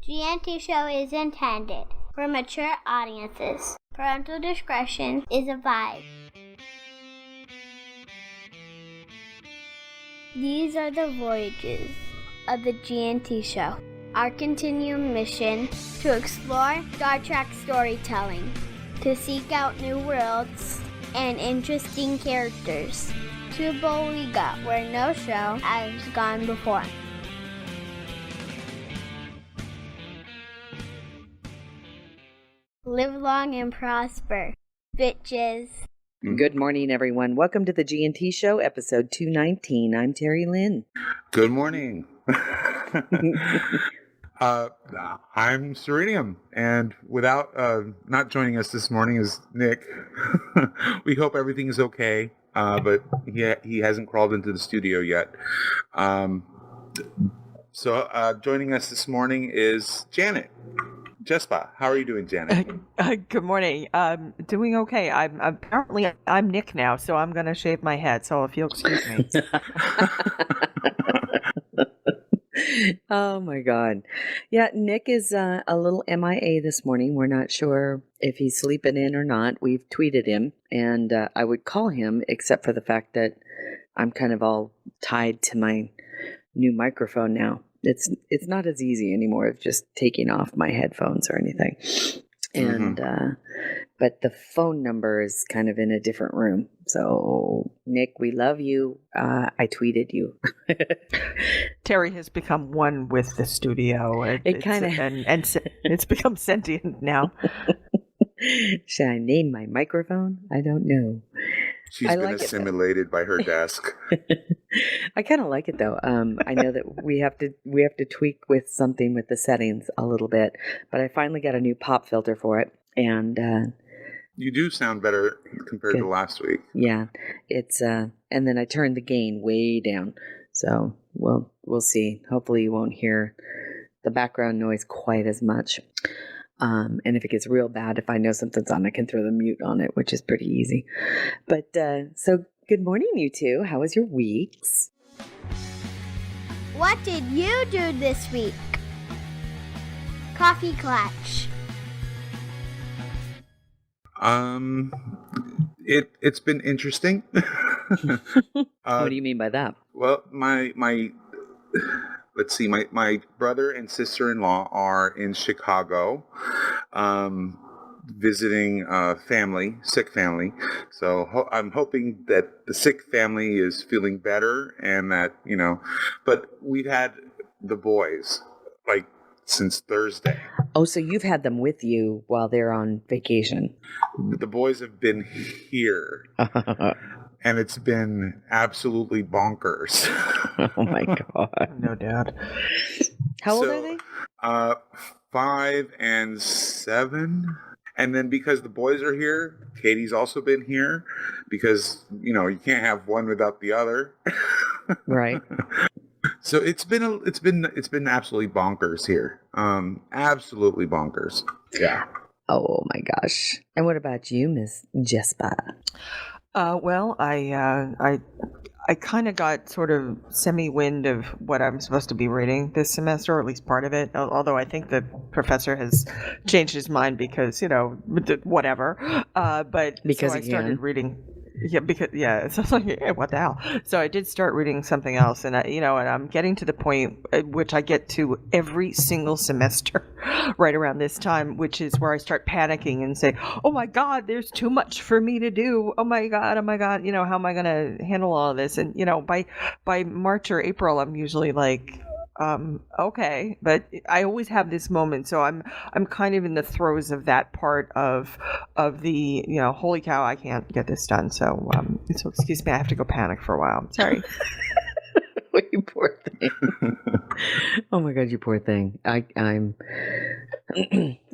GNT show is intended for mature audiences. Parental discretion is advised. These are the voyages of the GNT show. Our continuing mission to explore Star Trek storytelling, to seek out new worlds and interesting characters, to boldly we got where no show has gone before. Live long and prosper, bitches. Good morning, everyone. Welcome to the G&T Show, episode 219. I'm Terry Lynn. Good morning. I'm Serenium, and without not joining us this morning is Nick. We hope everything is okay, but he hasn't crawled into the studio yet. So joining us this morning is Janet. Jespa, how are you doing, Janet? Good morning. Doing okay. I'm Nick now, so I'm going to shave my head. So if you'll excuse me. Oh my God. Yeah, Nick is a little MIA this morning. We're not sure if he's sleeping in or not. We've tweeted him, and I would call him, except for the fact that I'm kind of all tied to my new microphone now. It's not as easy anymore of just taking off my headphones or anything. And but the phone number is kind of in a different room. So Nick, we love you. I tweeted you. Terry has become one with the studio. It kind of and it's become sentient now. Should I name my microphone? I don't know. She's been assimilated by her desk. I kind of like it though. I know that we have to tweak with something with the settings a little bit, but I finally got a new pop filter for it, and you do sound better compared to last week. Yeah, it's and then I turned the gain way down, so we'll see. Hopefully, you won't hear the background noise quite as much. And if it gets real bad, if I know something's on, I can throw the mute on it, which is pretty easy. But so good morning, you two. How was your weeks? What did you do this week? Coffee clutch. It's been interesting. What do you mean by that? Well, my let's see, my brother and sister-in-law are in Chicago, visiting sick family. So I'm hoping that the sick family is feeling better, and that, but we've had the boys since Thursday. Oh, so you've had them with you while they're on vacation. The boys have been here. And it's been absolutely bonkers. Oh my God. No doubt. How old are they? 5 and 7. And then because the boys are here, Katie's also been here, because, you can't have one without the other. Right. So it's been absolutely bonkers here. Absolutely bonkers. Yeah. Oh my gosh. And what about you, Miss Jespa? Well, I kind of got sort of semi-wind of what I'm supposed to be reading this semester, or at least part of it. Although I think the professor has changed his mind because, whatever. But because so I started reading. Yeah, so I was like, yeah, what the hell? So I did start reading something else, and and I'm getting to the point at which I get to every single semester right around this time, which is where I start panicking and say, oh my God, there's too much for me to do. Oh my God, how am I going to handle all of this? And, by March or April, I'm usually like, okay, but I always have this moment, so I'm kind of in the throes of that part of the, holy cow, I can't get this done. So excuse me, I have to go panic for a while. Sorry. You poor thing. Oh my God, you poor thing. I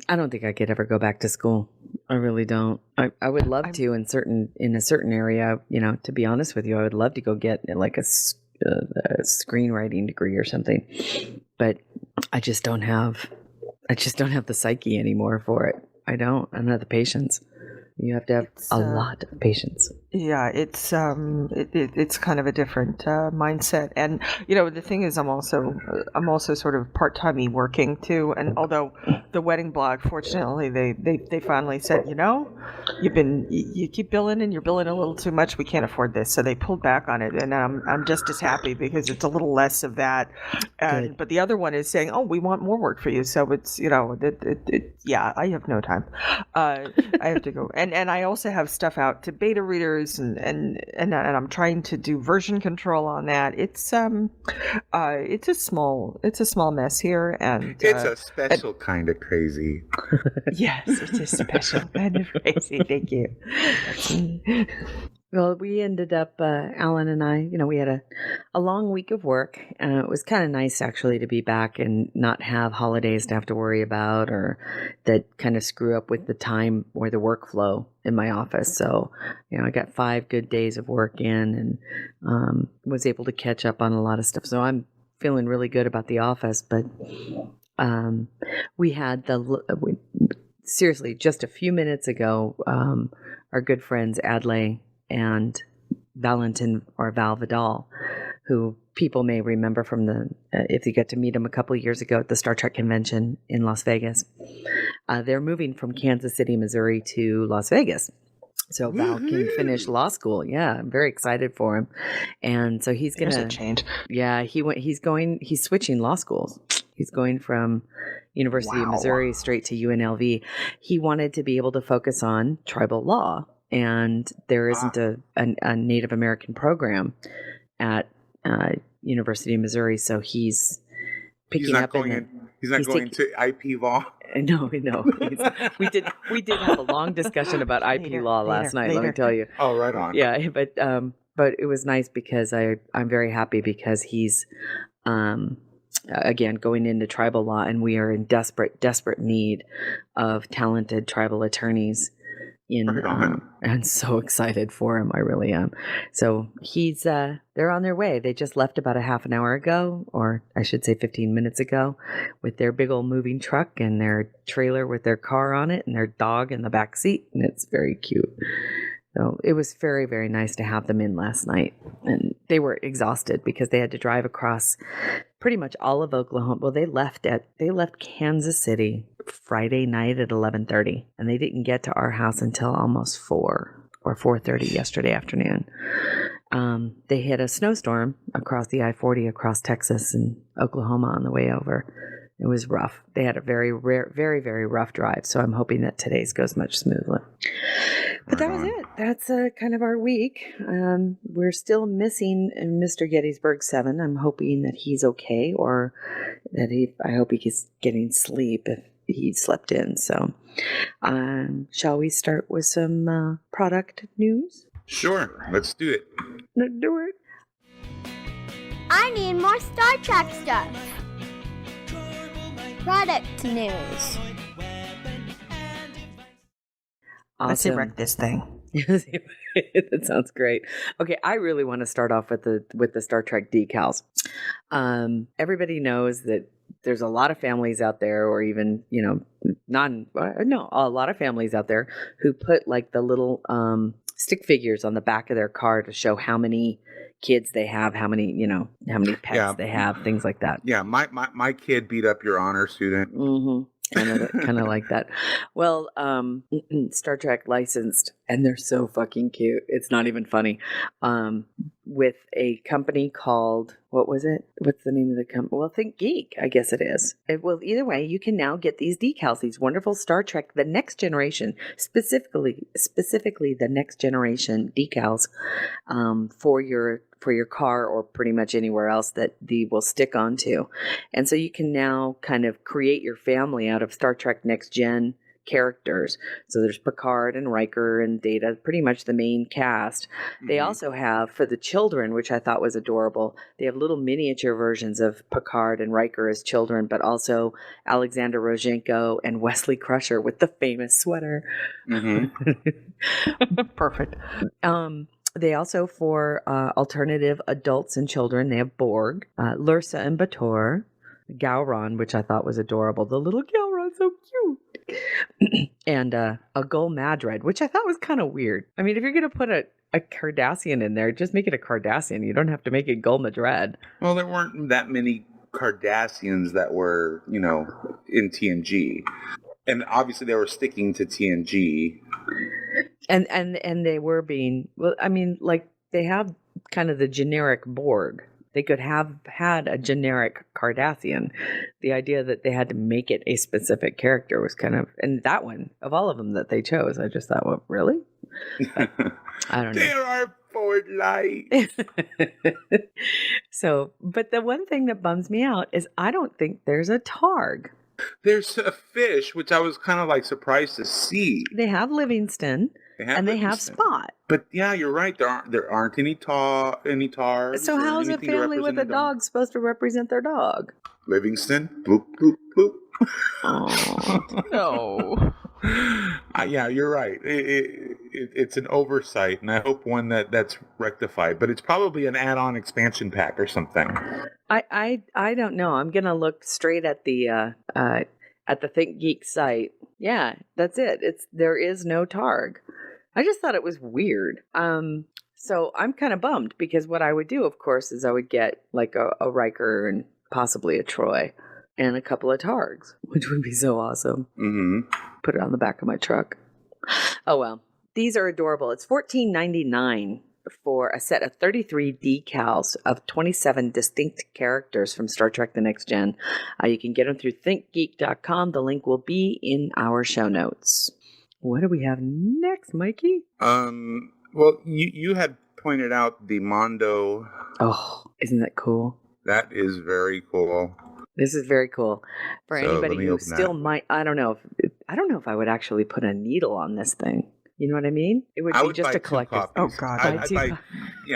don't think I could ever go back to school. I really don't. I would love to in a certain area. To be honest with you, I would love to go get like a screenwriting degree or something, but I just don't have the psyche anymore for it. I don't have the patience. You have to have It's, a lot of patience. Yeah, it's kind of a different mindset, and the thing is, I'm also sort of part-timey working too. And although the wedding blog, fortunately, they finally said, you keep billing and you're billing a little too much. We can't afford this, so they pulled back on it, and I'm just as happy because it's a little less of that. Good. But the other one is saying, oh, we want more work for you, so it's yeah, I have no time. I have to go, and I also have stuff out to beta readers, and I'm trying to do version control on that. It's a small mess here, and It's a special kind of crazy. yes, it's a special kind of crazy. Thank you. Well, we ended up, Alan and I, we had a long week of work. It was kind of nice actually to be back and not have holidays to have to worry about or that kind of screw up with the time or the workflow in my office. So, I got 5 good days of work in and was able to catch up on a lot of stuff. So I'm feeling really good about the office, but we had seriously, just a few minutes ago, our good friends Adlai and Valentin or Val Vidal, who people may remember from if you got to meet him a couple of years ago at the Star Trek convention in Las Vegas. They're moving from Kansas City, Missouri to Las Vegas. So Val can finish law school. Yeah, I'm very excited for him. And so he's going to change. Yeah, he's switching law schools. He's going from University of Missouri straight to UNLV. He wanted to be able to focus on tribal law, and there isn't a Native American program at University of Missouri, so he's picking up. He's not going to IP law. No. We did have a long discussion about IP law last night. Let me tell you. Oh, right on. Yeah, but it was nice because I'm very happy because he's again going into tribal law, and we are in desperate need of talented tribal attorneys. And so excited for him. I really am. So they're on their way. They just left about a half an hour ago, or I should say 15 minutes ago, with their big old moving truck and their trailer with their car on it and their dog in the back seat. And it's very cute. So it was very, very nice to have them in last night. And they were exhausted because they had to drive across pretty much all of Oklahoma. Well, they left Kansas City Friday night at 11:30, and they didn't get to our house until almost 4 or 4:30 yesterday afternoon. They hit a snowstorm across the I-40 across Texas and Oklahoma on the way over. It was rough. They had a very, very, very rough drive. So I'm hoping that today's goes much smoother. But that was it. That's kind of our week. We're still missing Mr. Gettysburg 7. I'm hoping that he's okay, or that I hope he's getting sleep if he slept in. So shall we start with some product news? Sure. Let's do it. Let's do it. I need more Star Trek stuff. Product news. Awesome. Let's erect this thing. That sounds great. Okay, I really want to start off with the Star Trek decals. Everybody knows that there's a lot of families out there, or even a lot of families out there who put like the little stick figures on the back of their car to show how many kids they have, how many pets they have, things like that. Yeah, my kid beat up your honor student. Mm-hmm. Kind of like that. Well, Star Trek licensed, and they're so fucking cute. It's not even funny. With a company called, what was it? What's the name of the company? Well, Think Geek, I guess it is. Well, either way, you can now get these decals, these wonderful Star Trek, the Next Generation, specifically the Next Generation decals, for your car or pretty much anywhere else that they will stick onto. And so you can now kind of create your family out of Star Trek Next Gen characters. So there's Picard and Riker and Data, pretty much the main cast. Mm-hmm. They also have, for the children, which I thought was adorable, they have little miniature versions of Picard and Riker as children, but also Alexander Rozhenko and Wesley Crusher with the famous sweater. Mm-hmm. Perfect. They also, for alternative adults and children, they have Borg, Lursa and Bator, Gowron, which I thought was adorable. The little Gowron, so cute. and a Gul Madred, which I thought was kind of weird. I mean, if you're going to put a Cardassian in there, just make it a Cardassian. You don't have to make it Gul Madred. Well, there weren't that many Cardassians that were, in TNG. And obviously they were sticking to TNG. And they were being, well, I mean, like they have kind of the generic Borg. They could have had a generic Cardassian. The idea that they had to make it a specific character was kind of, and that one, of all of them that they chose, I just thought, well, really? But, I don't know. There are forward lights. So, but the one thing that bums me out is I don't think there's a Targ. There's a fish, which I was kind of like surprised to see. They have Livingston. They have Spot. But yeah, you're right. There aren't any tars. So how's a family with a dog supposed to represent their dog? Livingston, bloop bloop bloop. Oh no. Yeah, you're right. It's an oversight, and I hope one that's rectified. But it's probably an add-on expansion pack or something. I don't know. I'm gonna look straight at the Think Geek site. Yeah, that's it. There is no Targ. I just thought it was weird. So I'm kind of bummed because what I would do, of course, is I would get like a Riker and possibly a Troy and a couple of Targs, which would be so awesome. Mm-hmm. Put it on the back of my truck. Oh well, these are adorable. It's $14.99 for a set of 33 decals of 27 distinct characters from Star Trek: The Next Gen. You can get them through thinkgeek.com. The link will be in our show notes. What do we have next, Mikey? Well, you had pointed out the Mondo. Oh, isn't that cool? That is very cool. This is very cool. For anybody who still might, I don't know if I would actually put a needle on this thing. You know what I mean? It would be just a collector's. Oh God!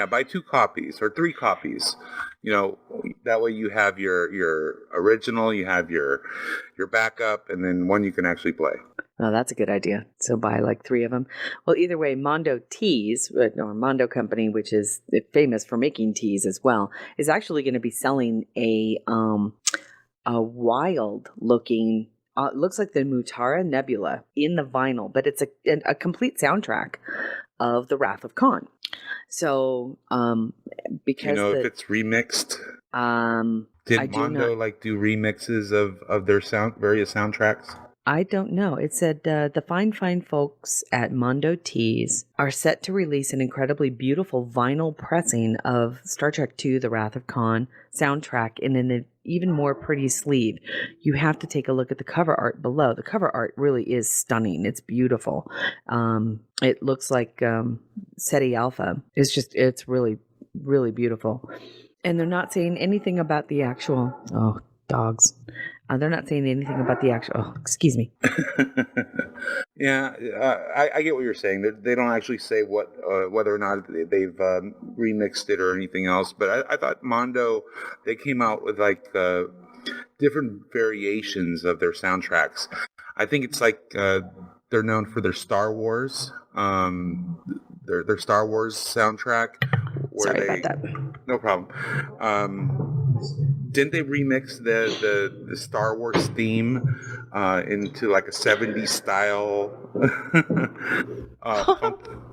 Buy 2 copies or 3 copies. That way you have your original, you have your backup, and then one you can actually play. Oh, that's a good idea. So buy like 3 of them. Well, either way, Mondo Tees, or Mondo Company, which is famous for making teas as well, is actually going to be selling a wild looking. It looks like the Mutara Nebula in the vinyl, but it's a complete soundtrack of The Wrath of Khan. So, because if it's remixed, did Mondo do remixes of their various soundtracks? I don't know. It said the fine folks at Mondo Tees are set to release an incredibly beautiful vinyl pressing of Star Trek II: The Wrath of Khan soundtrack in an even more pretty sleeve. You have to take a look at the cover art below. The cover art really is stunning. It's beautiful. It looks like SETI Alpha. It's really, really beautiful. And they're not saying anything about the actual... Oh, dogs. They're not saying anything about the actual... Oh, excuse me. Yeah, I get what you're saying. They don't actually say whether or not they've remixed it or anything else. But I thought Mondo, they came out with different variations of their soundtracks. I think it's they're known for their Star Wars, their Star Wars soundtrack. Sorry about that. No problem. Didn't they remix the Star Wars theme into like a 70s style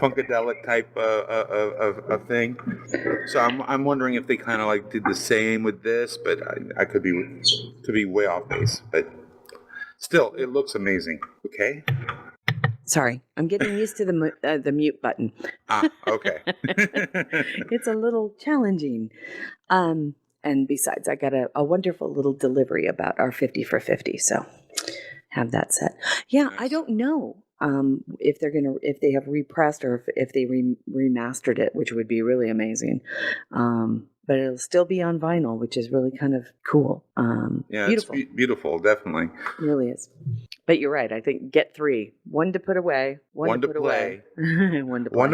funkadelic type of thing? So I'm wondering if they kind of did the same with this, but I could be way off base. But still, it looks amazing. Okay. Sorry, I'm getting used to the mute button. Okay. It's a little challenging. And besides, I got a wonderful little delivery about our 50 for 50, so have that set. Yeah, nice. I don't know if they have repressed or if they remastered it, which would be really amazing. But it'll still be on vinyl, which is really kind of cool. Yeah, beautiful. It's beautiful, definitely. It really is. But you're right. I think get 3. One to put away, one to put play. Away, one to play. One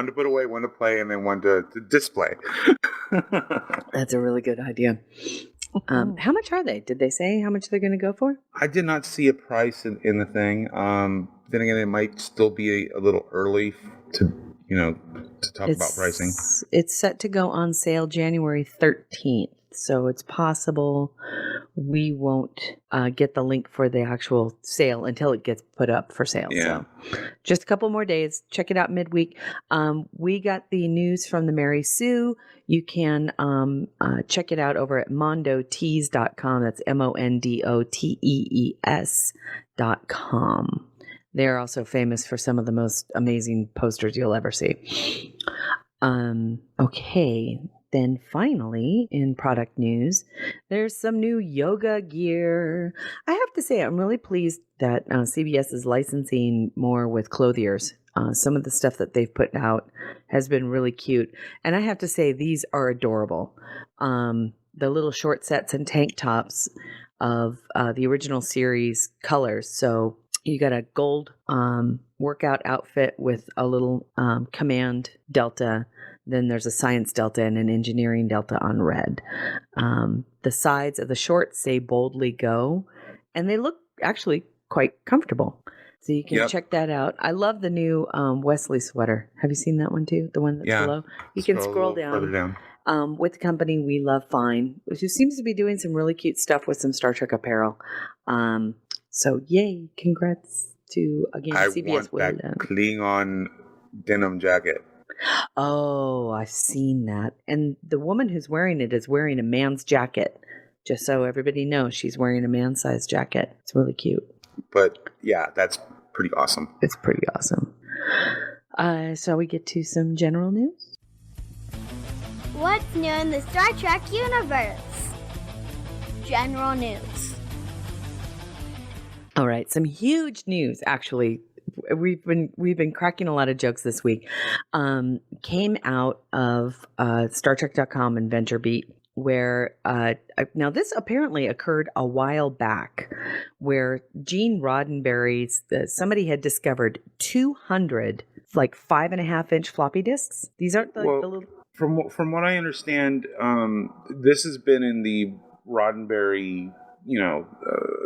to put away, one to play, and then one to display. That's a really good idea. How much are they? Did they say how much they're going to go for? I did not see a price in the thing. Then again, it might still be a little early to talk about pricing. It's set to go on sale January 13th, so it's possible we won't get the link for the actual sale until it gets put up for sale. Yeah. So just a couple more days. Check it out midweek. We got the news from the Mary Sue. You can check it out over at mondotees.com. That's mondotees.com. They're also famous for some of the most amazing posters you'll ever see. Okay. Then finally, in product news, there's some new yoga gear. I have to say, I'm really pleased that CBS is licensing more with clothiers. Some of the stuff that they've put out has been really cute. And I have to say, these are adorable. The little short sets and tank tops of the original series colors. So you got a gold workout outfit with a little command delta. Then there's a science delta and an engineering delta on red. The sides of the shorts say boldly go, and they look actually quite comfortable. So you can check that out. I love the new Wesley sweater. Have you seen that one too? The one that's below? You can scroll down. Further down. With the company We Love Fine, which seems to be doing some really cute stuff with some Star Trek apparel. So yay, congrats to, again, CBS. I want that Klingon denim jacket. Oh, I've seen that. And the woman who's wearing it is wearing a man's jacket. Just so everybody knows, she's wearing a man-sized jacket. It's really cute. But yeah, that's pretty awesome. It's pretty awesome. So we get to some general news. What's new in the Star Trek universe? General news. All right, some huge news, actually. We've been cracking a lot of jokes this week. Came out of StarTrek.com and VentureBeat, where now this apparently occurred a while back, where Gene Roddenberry's somebody had discovered 200 like 5.5-inch floppy disks. These aren't the little. From what I understand, this has been in the Roddenberry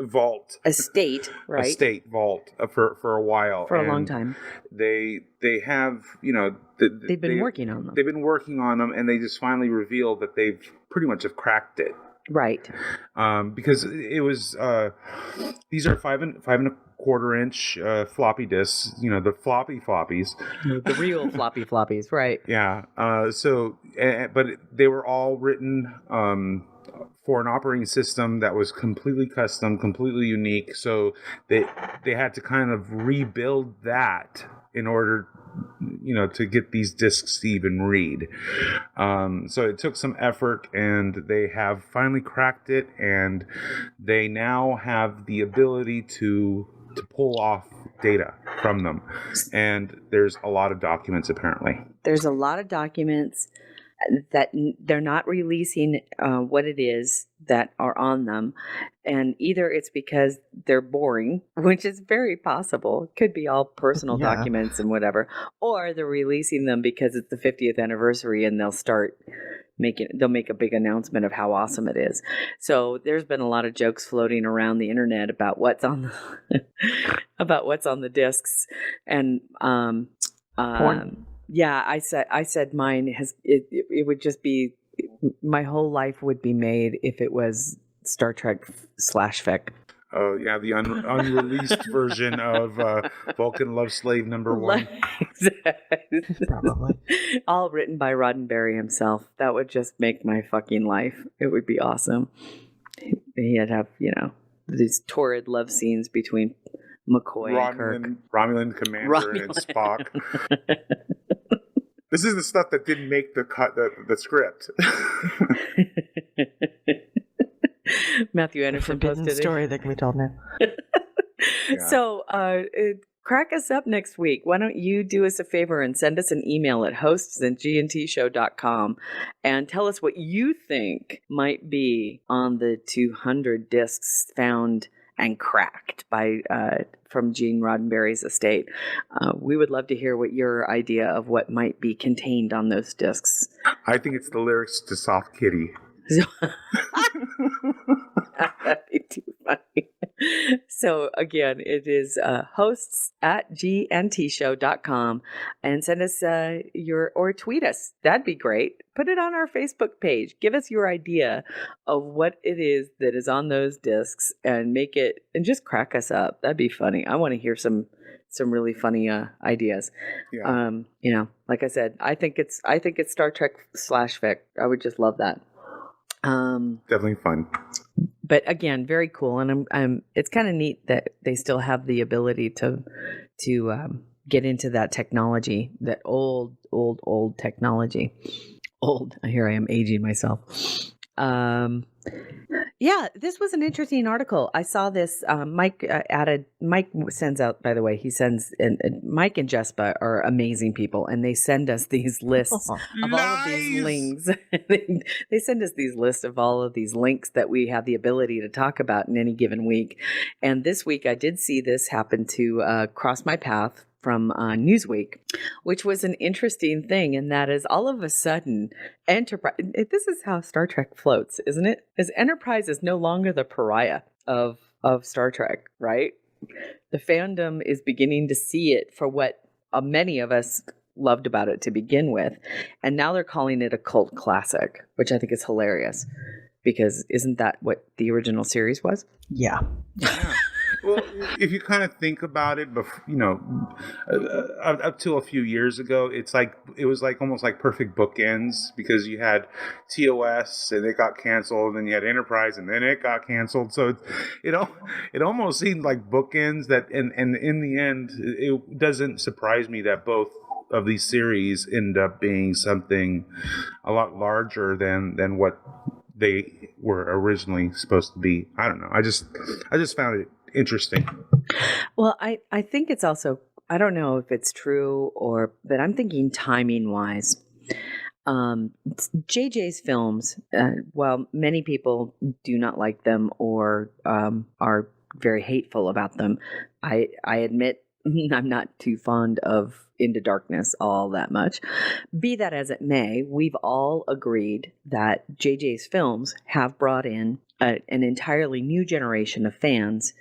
vault estate, right? Estate vault for a while, for a long time. They have they've been working on them. They've been working on them, and they just finally revealed that they've pretty much have cracked it, right? Because it was these are 5.25-inch floppy disks, the floppy floppies, the real floppy floppies, right? Yeah. But they were all written for an operating system that was completely custom, completely unique. So they had to kind of rebuild that in order, to get these discs to even read. So it took some effort, and they have finally cracked it, and they now have the ability to pull off data from them. And there's a lot of documents, apparently. There's a lot of documents that they're not releasing what it is that are on them. And either it's because they're boring, which is very possible. It could be all personal documents and whatever. Or they're releasing them because it's the 50th anniversary and they'll make a big announcement of how awesome it is. So there's been a lot of jokes floating around the internet about what's on the discs. And porn. Yeah, I said mine it would just be, my whole life would be made if it was Star Trek /fic. Oh yeah, the unreleased version of Vulcan Love Slave #1. Exactly. Probably. All written by Roddenberry himself. That would just make my fucking life. It would be awesome. He'd have, these torrid love scenes between McCoy and Kirk. Romulan Commander and Spock. This is the stuff that didn't make the script. Matthew Anderson posted it. Story that can be told now. Yeah. So crack us up next week. Why don't you do us a favor and send us an email at hosts@gntshow.com and tell us what you think might be on the 200 discs found and cracked by from Gene Roddenberry's estate. We would love to hear what your idea of what might be contained on those discs. I think it's the lyrics to Soft Kitty. That'd be too funny. So again, it is hosts@gntshow.com, and send us or tweet us. That'd be great. Put it on our Facebook page. Give us your idea of what it is that is on those discs, and just crack us up. That'd be funny. I want to hear some really funny ideas. Yeah. Like I said, I think it's Star Trek /fic. I would just love that. Definitely fun. But again, very cool, and it's kind of neat that they still have the ability to get into that technology, that old technology. Old. Here I am aging myself. Yeah, this was an interesting article. I saw this. Mike sends out, by the way, Mike and Jespa are amazing people, and they send us these lists of all of these links. They send us these lists of all of these links that we have the ability to talk about in any given week. And this week I did see this happen to cross my path from Newsweek, which was an interesting thing, and that is all of a sudden, Enterprise. This is how Star Trek floats, isn't it? As Enterprise is no longer the pariah of Star Trek, right? The fandom is beginning to see it for what many of us loved about it to begin with, and now they're calling it a cult classic, which I think is hilarious, because isn't that what the original series was? Yeah. Well, if you kind of think about it, up to a few years ago, it was almost like perfect bookends, because you had TOS and it got canceled, and you had Enterprise and then it got canceled. So it almost seemed like bookends that, and in the end, it doesn't surprise me that both of these series end up being something a lot larger than what they were originally supposed to be. I don't know. I just found it interesting. Well, I think it's also, I don't know if it's true but I'm thinking timing wise. JJ's films, while many people do not like them or are very hateful about them, I admit I'm not too fond of Into Darkness all that much. Be that as it may, we've all agreed that JJ's films have brought in an entirely new generation of fans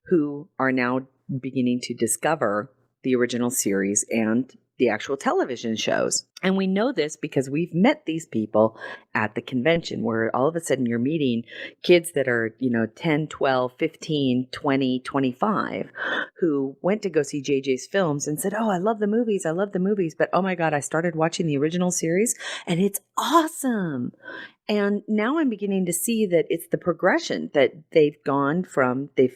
who are now beginning to discover the original series and the actual television shows. And we know this because we've met these people at the convention, where all of a sudden you're meeting kids that are, 10, 12, 15, 20, 25, who went to go see JJ's films and said, "Oh, I love the movies. But oh my God, I started watching the original series and it's awesome." And now I'm beginning to see that it's the progression that they've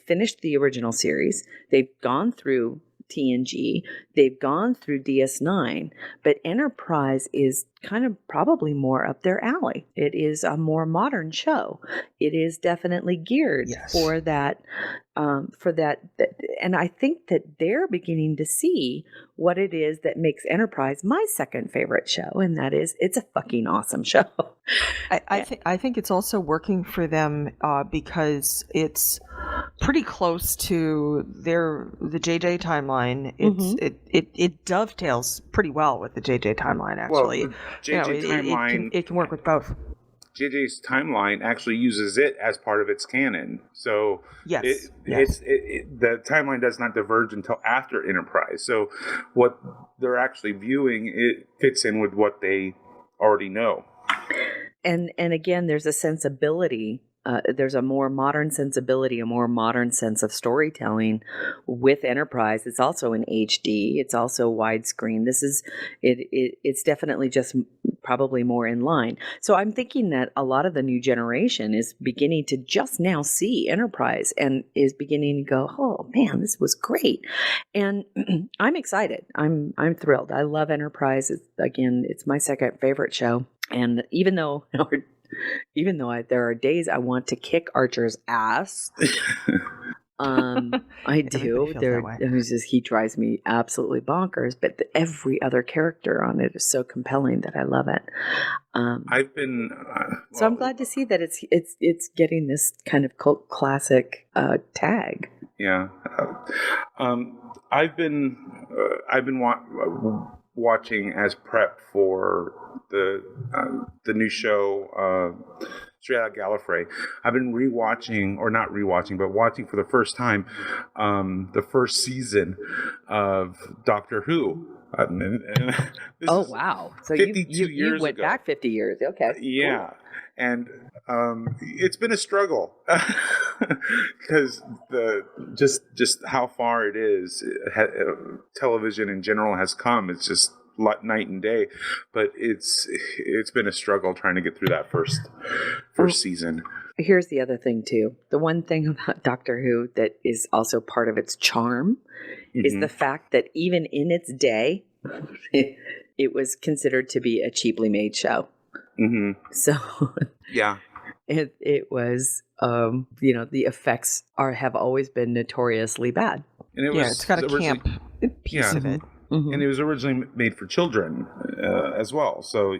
finished the original series. They've gone through TNG, they've gone through DS9, but Enterprise is kind of probably more up their alley. It is a more modern show. It is definitely geared for that, and I think that they're beginning to see what it is that makes Enterprise my second favorite show, and that is it's a fucking awesome show. I think it's also working for them because it's pretty close to the JJ timeline. It dovetails pretty well with the JJ timeline, actually. Well, JJ timeline, it can work with both. JJ's timeline actually uses it as part of its canon. So yes. The timeline does not diverge until after Enterprise. So what they're actually viewing, it fits in with what they already know. And again, there's a sensibility. There's a more modern sensibility, a more modern sense of storytelling with Enterprise. It's also in HD. It's also widescreen. It's definitely just probably more in line. So I'm thinking that a lot of the new generation is beginning to just now see Enterprise and is beginning to go, "Oh man, this was great." And I'm excited. I'm thrilled. I love Enterprise. It's my second favorite show. And even though there are days I want to kick Archer's ass, I do. He drives me absolutely bonkers. But every other character on it is so compelling that I love it. So I'm glad to see that it's getting this kind of cult classic tag. Yeah, I've been watching as prep for the new show straight out of Gallifrey. I've been rewatching, or not rewatching, but watching for the first time the first season of Doctor Who. This is wow! So 52 you years went ago. back 50 years. Okay. Yeah. And it's been a struggle because just how far it is television in general has come. It's just night and day, but it's been a struggle trying to get through that first season. Here's the other thing too. The one thing about Doctor Who that is also part of its charm is the fact that even in its day, it was considered to be a cheaply made show. So yeah, it was the effects have always been notoriously bad, and it's got a camp piece of it. And it was originally made for children as well. So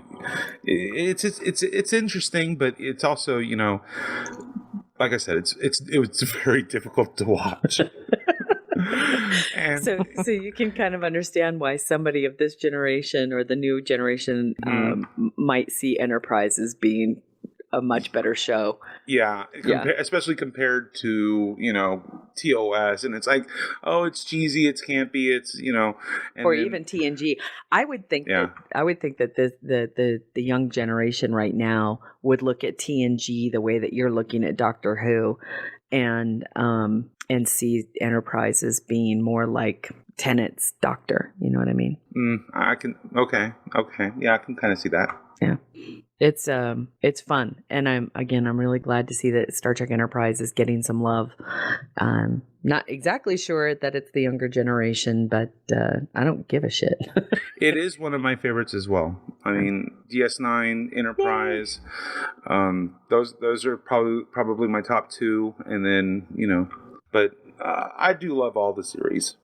it's interesting, but it's also, like I said, it was very difficult to watch. And so you can kind of understand why somebody of this generation or the new generation might see Enterprise as being a much better show. Yeah, especially compared to TOS, and it's like, oh, it's cheesy, it's campy, it's or even TNG. I would think that the young generation right now would look at TNG the way that you're looking at Doctor Who, and see Enterprise as being more like Tennant's Doctor. You know what I mean? I can. Okay. Yeah, I can kind of see that. Yeah. It's fun, and I'm really glad to see that Star Trek Enterprise is getting some love. Not exactly sure that it's the younger generation, but I don't give a shit. It is one of my favorites as well. I mean, DS9, Enterprise, those are probably my top two, and then but I do love all the series.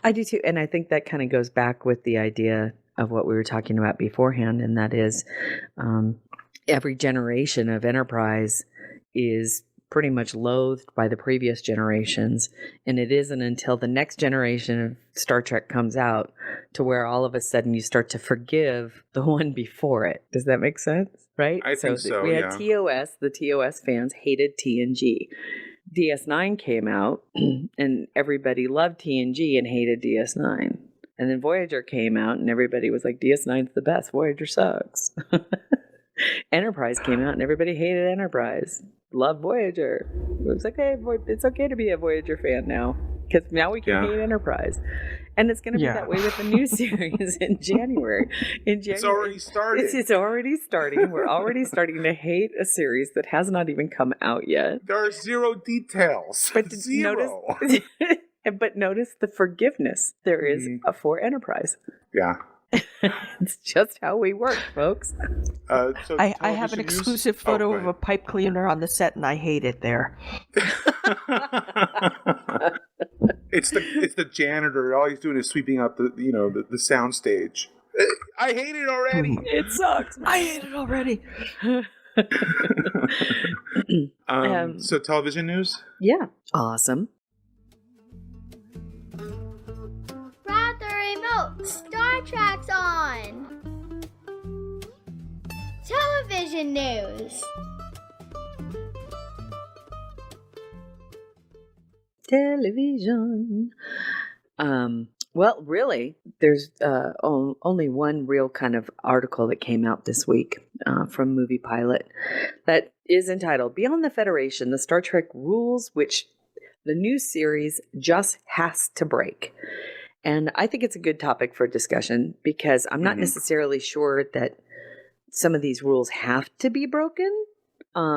I do too, and I think that kind of goes back with the idea of what we were talking about beforehand, and that is every generation of Enterprise is pretty much loathed by the previous generations, and it isn't until the next generation of Star Trek comes out to where all of a sudden you start to forgive the one before it. Does that make sense? Right? I think so. We had TOS. The TOS fans hated TNG. DS9 came out, and everybody loved TNG and hated DS9. And then Voyager came out, and everybody was like, DS9's the best. Voyager sucks. Enterprise came out, and everybody hated Enterprise. Loved Voyager. It was like, hey, it's okay to be a Voyager fan now, because now we can hate Enterprise. And it's going to be that way with the new series in January. It's already started. It's already starting. We're already starting to hate a series that has not even come out yet. There are zero details. But zero. But notice the forgiveness there is for Enterprise. Yeah. It's just how we work, folks. So I have an exclusive photo of a pipe cleaner on the set, and I hate it there. It's the janitor. All he's doing is sweeping out the sound stage. I hate it already. It sucks. I hate it already. So television news? Yeah. Awesome. Grab the remote. Star Trek's on. Television news. Television. Well, really, there's only one real kind of article that came out this week from Movie Pilot that is entitled Beyond the Federation, the Star Trek Rules Which the New Series Just Has to Break. And I think it's a good topic for discussion because I'm not necessarily sure that some of these rules have to be broken. I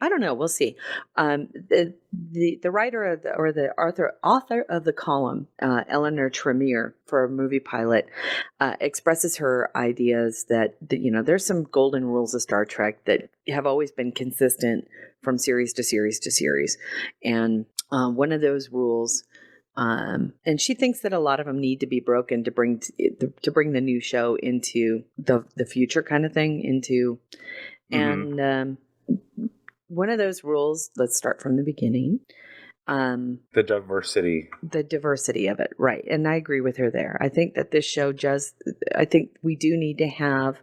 don't know. We'll see. The writer of the author of the column, Eleanor Tremere, for Movie Pilot, expresses her ideas that there's some golden rules of Star Trek that have always been consistent from series to series to series, and one of those rules. And she thinks that a lot of them need to be broken to bring the new show into the future kind of thing into. And one of those rules, let's start from the beginning, The diversity. The diversity of it, right? And I agree with her there. I think that this show I think we do need to have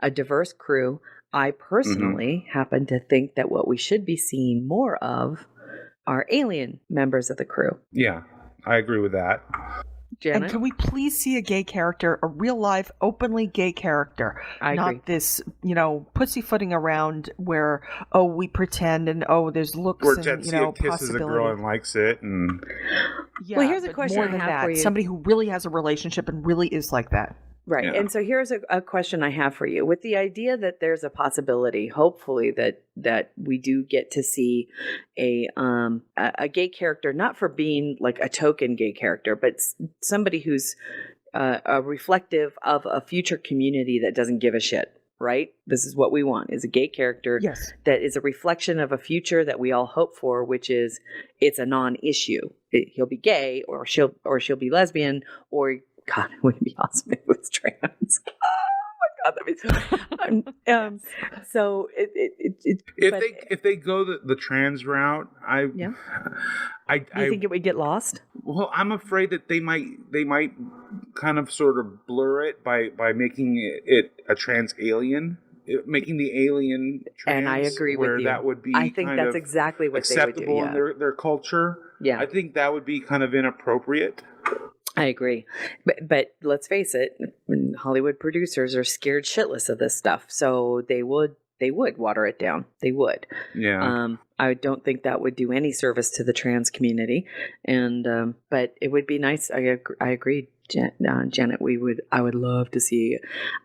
a diverse crew. I personally happen to think that what we should be seeing more of are alien members of the crew. Yeah, I agree with that. Janet? And can we please see a gay character, a real life, openly gay character? I agree. Not this, pussyfooting around where, we pretend and, there's looks Where and, Jetsia kisses a girl and likes it. And yeah, well, here's a but question more I than have that, for you. somebody who really has a relationship and really is like that. Right. Yeah. And so here's a question I have for you. With the idea that there's a possibility, hopefully, that we do get to see a gay character, not for being like a token gay character, but somebody who's a reflective of a future community that doesn't give a shit. Right? This is what we want, is a gay character that is a reflection of a future that we all hope for, which is it's a non-issue. He'll be gay or she'll be lesbian, or God, it would be awesome if it was trans. Oh my God, that'd be so. If they go the trans route, do you think it would get lost? Well, I'm afraid that they might kind of sort of blur it by making it a trans alien. Making the alien trans, and I agree with you. That would be I think that's exactly what acceptable they would do, in their culture. Yeah, I think that would be kind of inappropriate. I agree. But let's face it, Hollywood producers are scared shitless of this stuff. So they would water it down. They would. Yeah. I don't think that would do any service to the trans community. And but it would be nice. I agree, Janet. I would love to see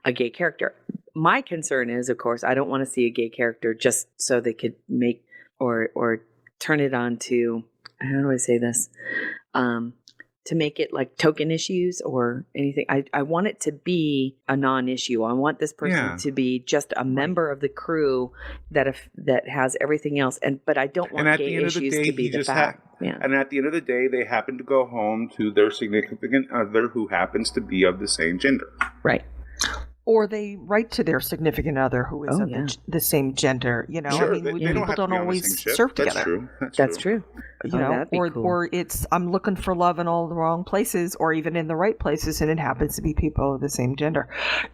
a gay character. My concern is, of course, I don't want to see a gay character just so they could make or turn it on to, how do I say this? To make it like token issues or anything. I want it to be a non-issue. I want this person to be just a member of the crew that has everything else. But I don't want gay issues to be the fact. And at the end of the day, they happen to go home to their significant other who happens to be of the same gender. Right. Or they write to their significant other who is of the same gender. Sure, people don't always serve together. That's true. Or it's I'm looking for love in all the wrong places, or even in the right places, and it happens to be people of the same gender.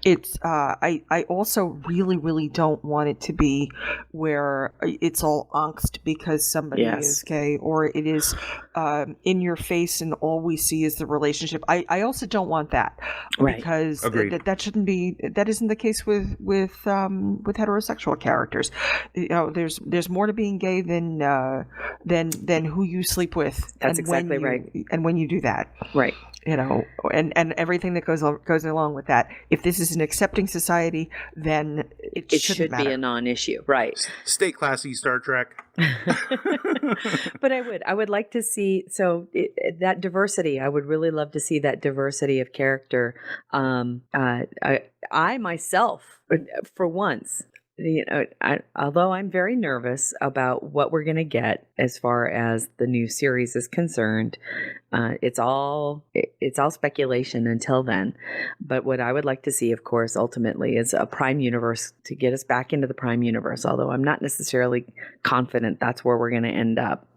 It's I also really, really don't want it to be where it's all angst because somebody is gay, or it is in your face and all we see is the relationship. I also don't want that, because that shouldn't be. That isn't the case with heterosexual characters. There's more to being gay than who you sleep with. That's exactly right. And when you do that, right? And everything that goes along with that. If this is an accepting society, then it should be a non-issue, right? Stay classy, Star Trek. But I would like to see that diversity. I would really love to see that diversity of character. I myself, for once, although I'm very nervous about what we're going to get as far as the new series is concerned, it's all speculation until then. But what I would like to see, of course, ultimately is a Prime universe to get us back into the Prime universe, although I'm not necessarily confident that's where we're going to end up.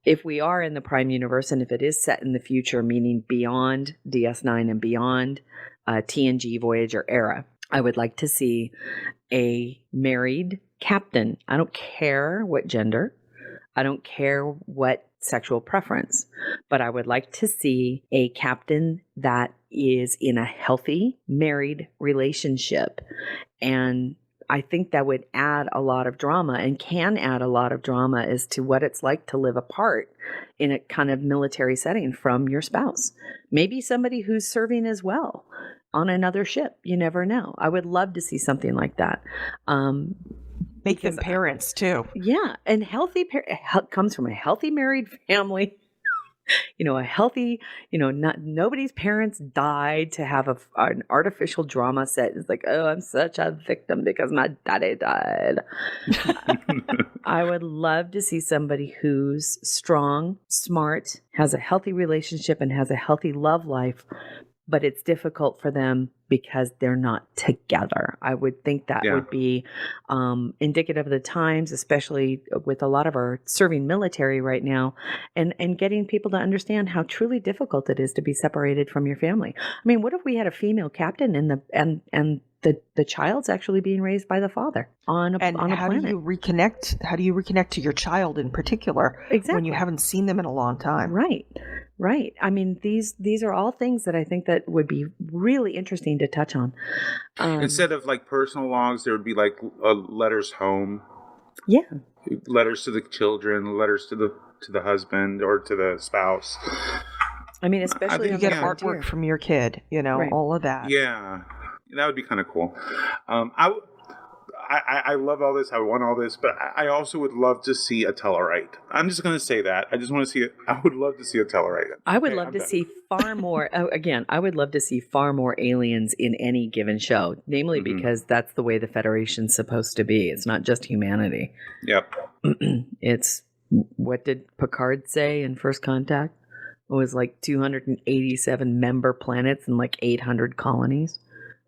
If we are in the Prime universe, and if it is set in the future, meaning beyond DS9 and beyond TNG Voyager era, I would like to see a married captain. I don't care what gender. I don't care what sexual preference, but I would like to see a captain that is in a healthy married relationship. And I think that would add a lot of drama, and can add a lot of drama as to what it's like to live apart in a kind of military setting from your spouse. Maybe somebody who's serving as well on another ship. You never know. I would love to see something like that. Make them parents too. Yeah. And comes from a healthy married family. A healthy, nobody's parents died to have an artificial drama set. It's like, oh, I'm such a victim because my daddy died. I would love to see somebody who's strong, smart, has a healthy relationship, and has a healthy love life, but it's difficult for them because they're not together. I would think that Yeah. would be indicative of the times, especially with a lot of our serving military right now, and getting people to understand how truly difficult it is to be separated from your family. I mean, what if we had a female captain and the child's actually being raised by the father on a how planet? do you reconnect? How do you reconnect to your child in particular when Exactly. you haven't seen them in a long time? Right. I mean, these are all things that I think that would be really interesting to touch on. Instead of like personal logs, there would be like letters home, Yeah. letters to the children, letters to the husband or to the spouse. I mean, especially think on You the get Yeah. artwork from your kid, Right. all of that. Yeah, that would be kind of cool. I love all this. I want all this, but I also would love to see a Tellarite. I'm just going to say that. I just want to see it. I would love to see a Tellarite. I would Okay, love I'm to done. see far more. Again, I would love to see far more aliens in any given show, namely Mhm. because that's the way the Federation's supposed to be. It's not just humanity. Yep. It's, what did Picard say in First Contact? It was like 287 member planets and like 800 colonies.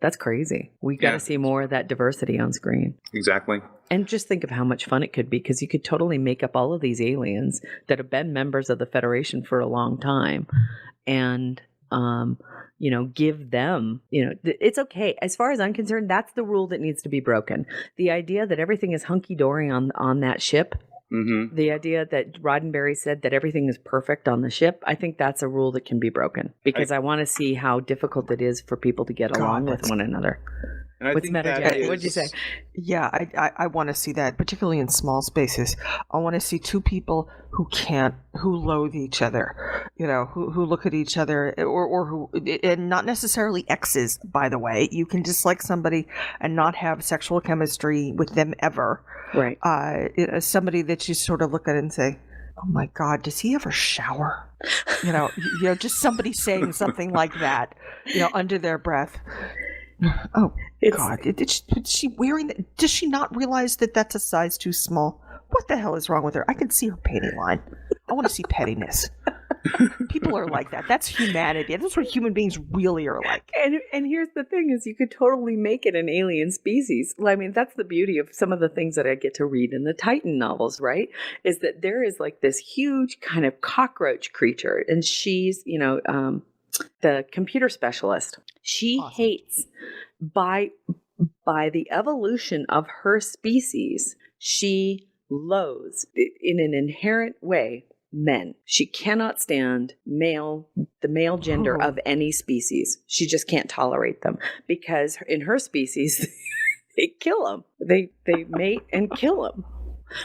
That's crazy. We got to Yeah. see more of that diversity on screen. Exactly. And just think of how much fun it could be, because you could totally make up all of these aliens that have been members of the Federation for a long time and, give them, it's okay. As far as I'm concerned, that's the rule that needs to be broken. The idea that everything is hunky-dory on that ship, Mm-hmm. the idea that Roddenberry said that everything is perfect on the ship, I think that's a rule that can be broken, because I want to see how difficult it is for people to get along with one another. And I What's think the matter, that Jackie? What'd you say? Yeah, I want to see that, particularly in small spaces. I want to see two people who loathe each other, who look at each other, or who, and not necessarily exes, by the way. You can dislike somebody and not have sexual chemistry with them ever. Right. Somebody that you sort of look at and say, oh my God, does he ever shower? Just somebody saying something like that, under their breath. Oh, God. Is she wearing that? Does she not realize that that's a size too small? What the hell is wrong with her? I can see her panty line. I want to see pettiness. People are like that. That's humanity. That's what human beings really are like. And here's the thing is, you could totally make it an alien species. Well, I mean, that's the beauty of some of the things that I get to read in the Titan novels, right? Is that there is like this huge kind of cockroach creature, and she's, the computer specialist. She Awesome. hates by the evolution of her species, she loathes in an inherent way men. She cannot stand the male gender of any species. She just can't tolerate them, because in her species they kill them. They mate and kill them.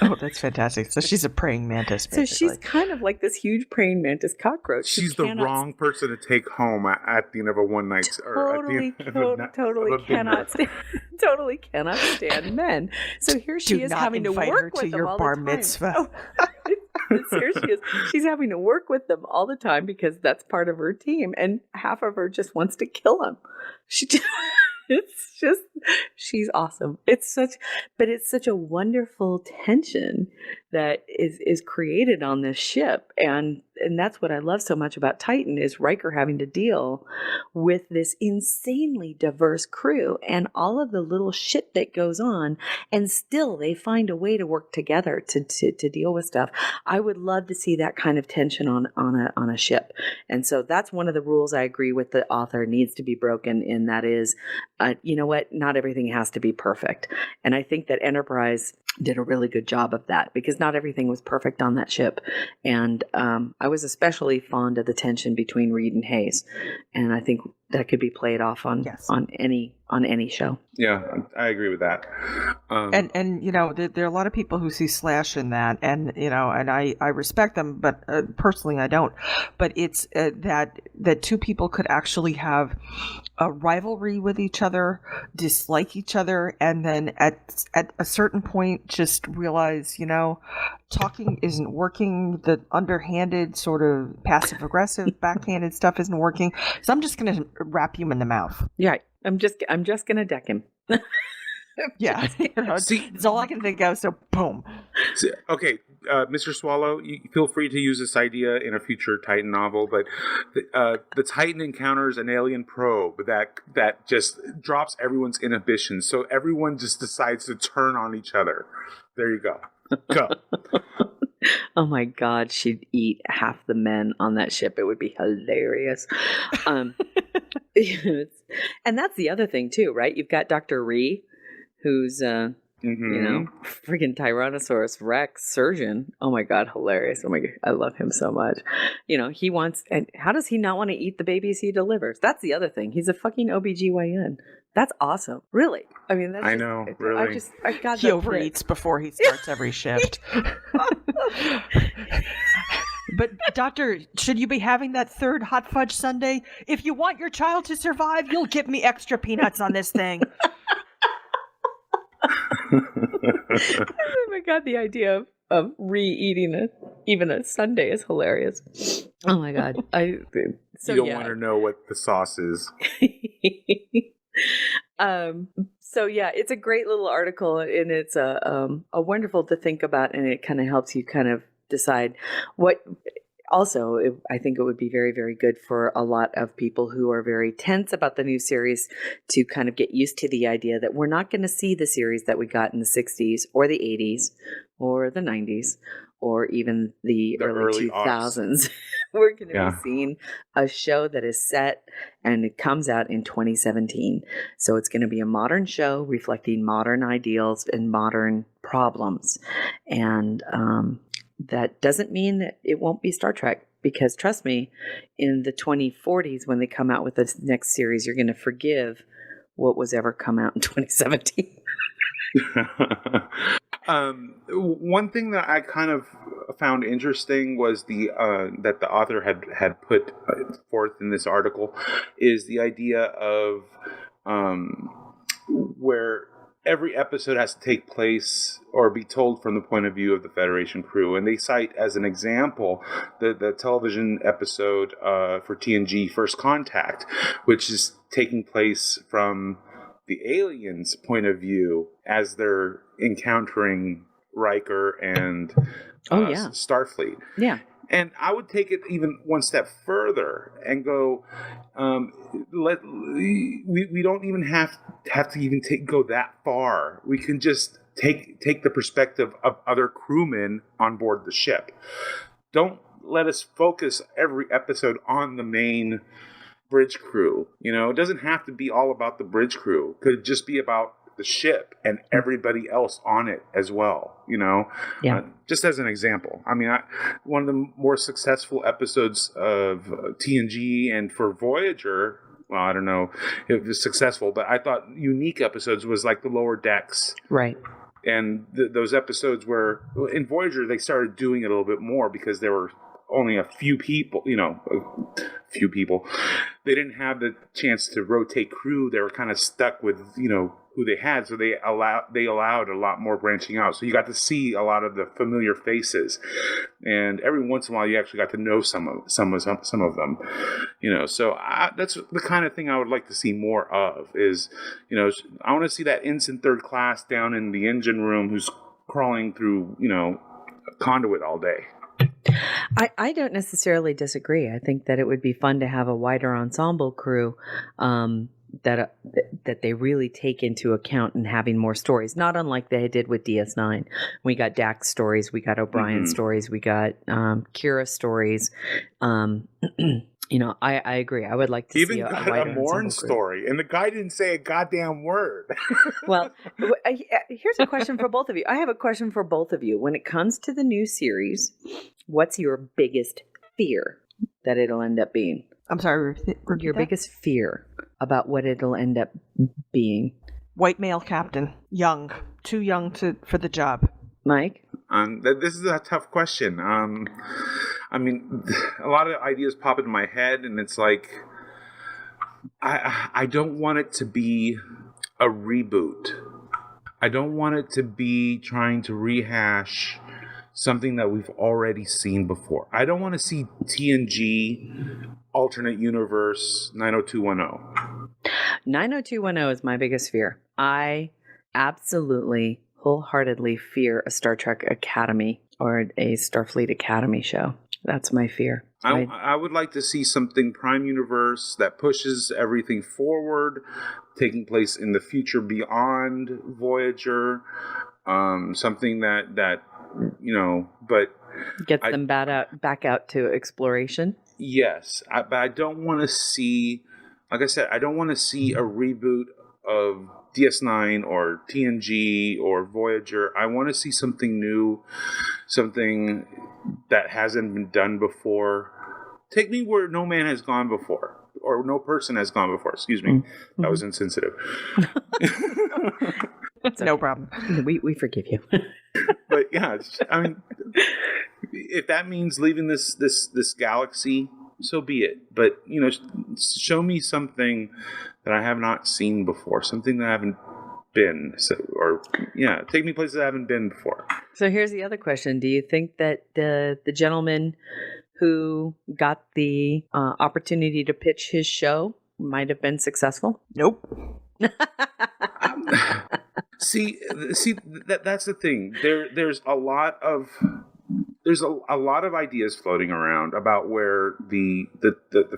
Oh, that's fantastic. So she's a praying mantis, basically. So she's kind of like this huge praying mantis cockroach. She's the wrong person to take home at the end of a one night. Totally cannot stand men. So here she is having to work with them all the time. mitzvah. Here she is. She's having to work with them all the time because that's part of her team, and half of her just wants to kill them. She's awesome. It's such a wonderful tension that is created on this ship, and that's what I love so much about Titan, is Riker having to deal with this insanely diverse crew and all of the little shit that goes on, and still they find a way to work together to deal with stuff. I would love to see that kind of tension on a ship, and so that's one of the rules I agree with the author needs to be broken. And that is, you know what? Not everything has to be perfect, and I think that Enterprise did a really good job of that, because not everything was perfect on that ship. And I was especially fond of the tension between Reed and Hayes, and I think that could be played off on any show. Yeah, I agree with that. And there are a lot of people who see Slash in that, and and I respect them, but personally I don't. But it's that two people could actually have a rivalry with each other, dislike each other, and then at a certain point just realize, talking isn't working. The underhanded, sort of passive aggressive, backhanded stuff isn't working. So I'm just gonna wrap you in the mouth. Yeah, I'm just gonna deck him. Yeah, See, it's all I can think of. So boom. okay, Mr. Swallow, you feel free to use this idea in a future Titan novel, but the Titan encounters an alien probe that just drops everyone's inhibitions, so everyone just decides to turn on each other. There you go. Go. Oh my God, she'd eat half the men on that ship. It would be hilarious. And that's the other thing too, right? You've got Dr. Ree, who's freaking Tyrannosaurus Rex surgeon. Oh my God, hilarious. Oh my God, I love him so much. He wants, and how does he not want to eat the babies he delivers? That's the other thing. He's a fucking OBGYN. That's awesome. Really. I mean, I know, really. I got he overeats before he starts every shift. But doctor, should you be having that third hot fudge sundae? If you want your child to survive, you'll give me extra peanuts on this thing. Oh my God, the idea of re-eating even a sundae is hilarious. Oh my God. You don't want to know what the sauce is. So yeah, it's a great little article, and it's a wonderful to think about, and it kind of helps you kind of decide what. Also, I think it would be very, very good for a lot of people who are very tense about the new series to kind of get used to the idea that we're not going to see the series that we got in the 60s or the 80s or the 90s or even the early 2000s. We're going to be seeing a show that is set, and it comes out in 2017. So it's going to be a modern show reflecting modern ideals and modern problems. And that doesn't mean that it won't be Star Trek, because trust me, in the 2040s, when they come out with the next series, you're going to forgive what was ever come out in 2017. One thing that I kind of found interesting was that the author had put forth in this article is the idea of where every episode has to take place or be told from the point of view of the Federation crew. And they cite as an example the television episode for TNG First Contact, which is taking place from the aliens' point of view as they're encountering Riker and Starfleet. Yeah. And I would take it even one step further and go, we don't even have to even go that far. We can just take the perspective of other crewmen on board the ship. Don't let us focus every episode on the main bridge crew. It doesn't have to be all about the bridge crew. It could just be about the ship and everybody else on it as well, just as an example. I mean, one of the more successful episodes of TNG and for Voyager, well, I don't know if it was successful, but I thought unique episodes was like the Lower Decks. Right. And those episodes where in Voyager, they started doing it a little bit more because there were only a few people, They didn't have the chance to rotate crew. They were kind of stuck with, who they had. So they allowed a lot more branching out. So you got to see a lot of the familiar faces. And every once in a while, you actually got to know some of them, So that's the kind of thing I would like to see more of is, I want to see that ensign third class down in the engine room who's crawling through, a conduit all day. I don't necessarily disagree. I think that it would be fun to have a wider ensemble crew that they really take into account in having more stories, not unlike they did with DS9. We got Dax stories, we got O'Brien stories, we got Kira stories. I agree. I would like to even see got a Morn story, and the guy didn't say a goddamn word. Well, here's a question for both of you. I have a question for both of you. When it comes to the new series, what's your biggest fear that it'll end up being? I'm sorry, your biggest fear about what it'll end up being. White male captain, too young for the job. Mike? This is a tough question. I mean, a lot of ideas pop into my head, and it's like, I don't want it to be a reboot. I don't want it to be trying to rehash something that we've already seen before. I don't want to see TNG alternate universe 90210. 90210 is my biggest fear. I absolutely wholeheartedly fear a Star Trek Academy or a Starfleet Academy show. That's my fear. I would like to see something Prime Universe that pushes everything forward, taking place in the future beyond Voyager. Something that but gets them back out to exploration. Yes, but I don't want to see, like I said, I don't want to see a reboot of DS9 or TNG or Voyager. I want to see something new, something that hasn't been done before. Take me where no man has gone before, or no person has gone before. Excuse me, that was insensitive. No problem. We forgive you. But yeah, I mean, if that means leaving this galaxy, so be it. But show me something that I have not seen before, something that I haven't been. Take me places I haven't been before. So here's the other question: do you think that the gentleman who got the opportunity to pitch his show might have been successful? Nope. See, that's the thing. There's a lot of ideas floating around about where the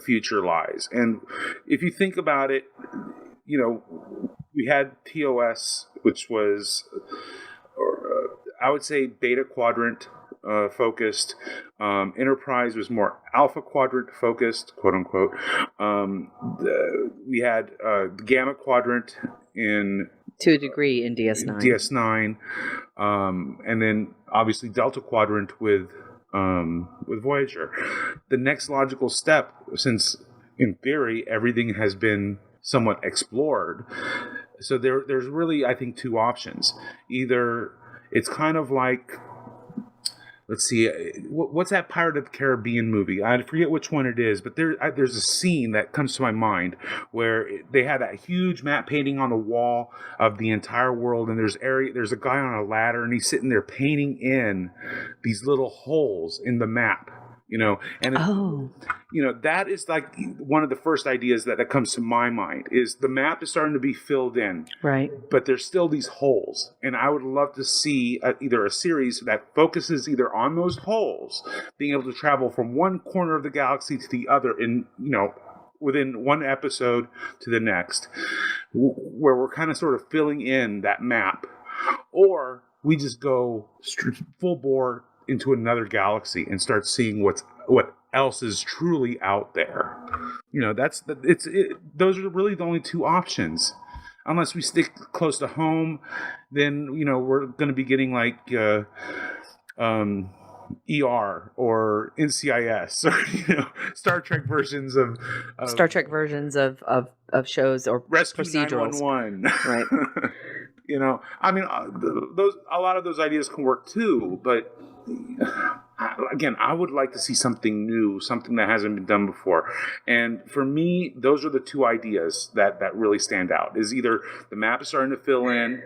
future lies, and if you think about it, we had TOS, which was, I would say, Beta Quadrant focused. Enterprise was more Alpha Quadrant focused, quote unquote. We had the Gamma Quadrant to a degree in DS9. And then obviously Delta Quadrant with Voyager. The next logical step, since in theory everything has been somewhat explored, so there's really, I think, two options. Either it's kind of like, let's see, what's that Pirate of the Caribbean movie? I forget which one it is, but there's a scene that comes to my mind where they had that huge map painting on the wall of the entire world, and there's a guy on a ladder, and he's sitting there painting in these little holes in the map. That is like one of the first ideas that comes to my mind, is the map is starting to be filled in, right? But there's still these holes, and I would love to see either a series that focuses either on those holes, being able to travel from one corner of the galaxy to the other in within one episode to the next, where we're kind of sort of filling in that map, or we just go full bore into another galaxy and start seeing what else is truly out there. Those are really the only two options. Unless we stick close to home, then we're going to be getting like ER or NCIS or Star Trek versions of shows or Rescue procedurals. 911. Right. I mean, a lot of those ideas can work too, but again, I would like to see something new, something that hasn't been done before. And for me, those are the two ideas that really stand out. Is either the map is starting to fill in,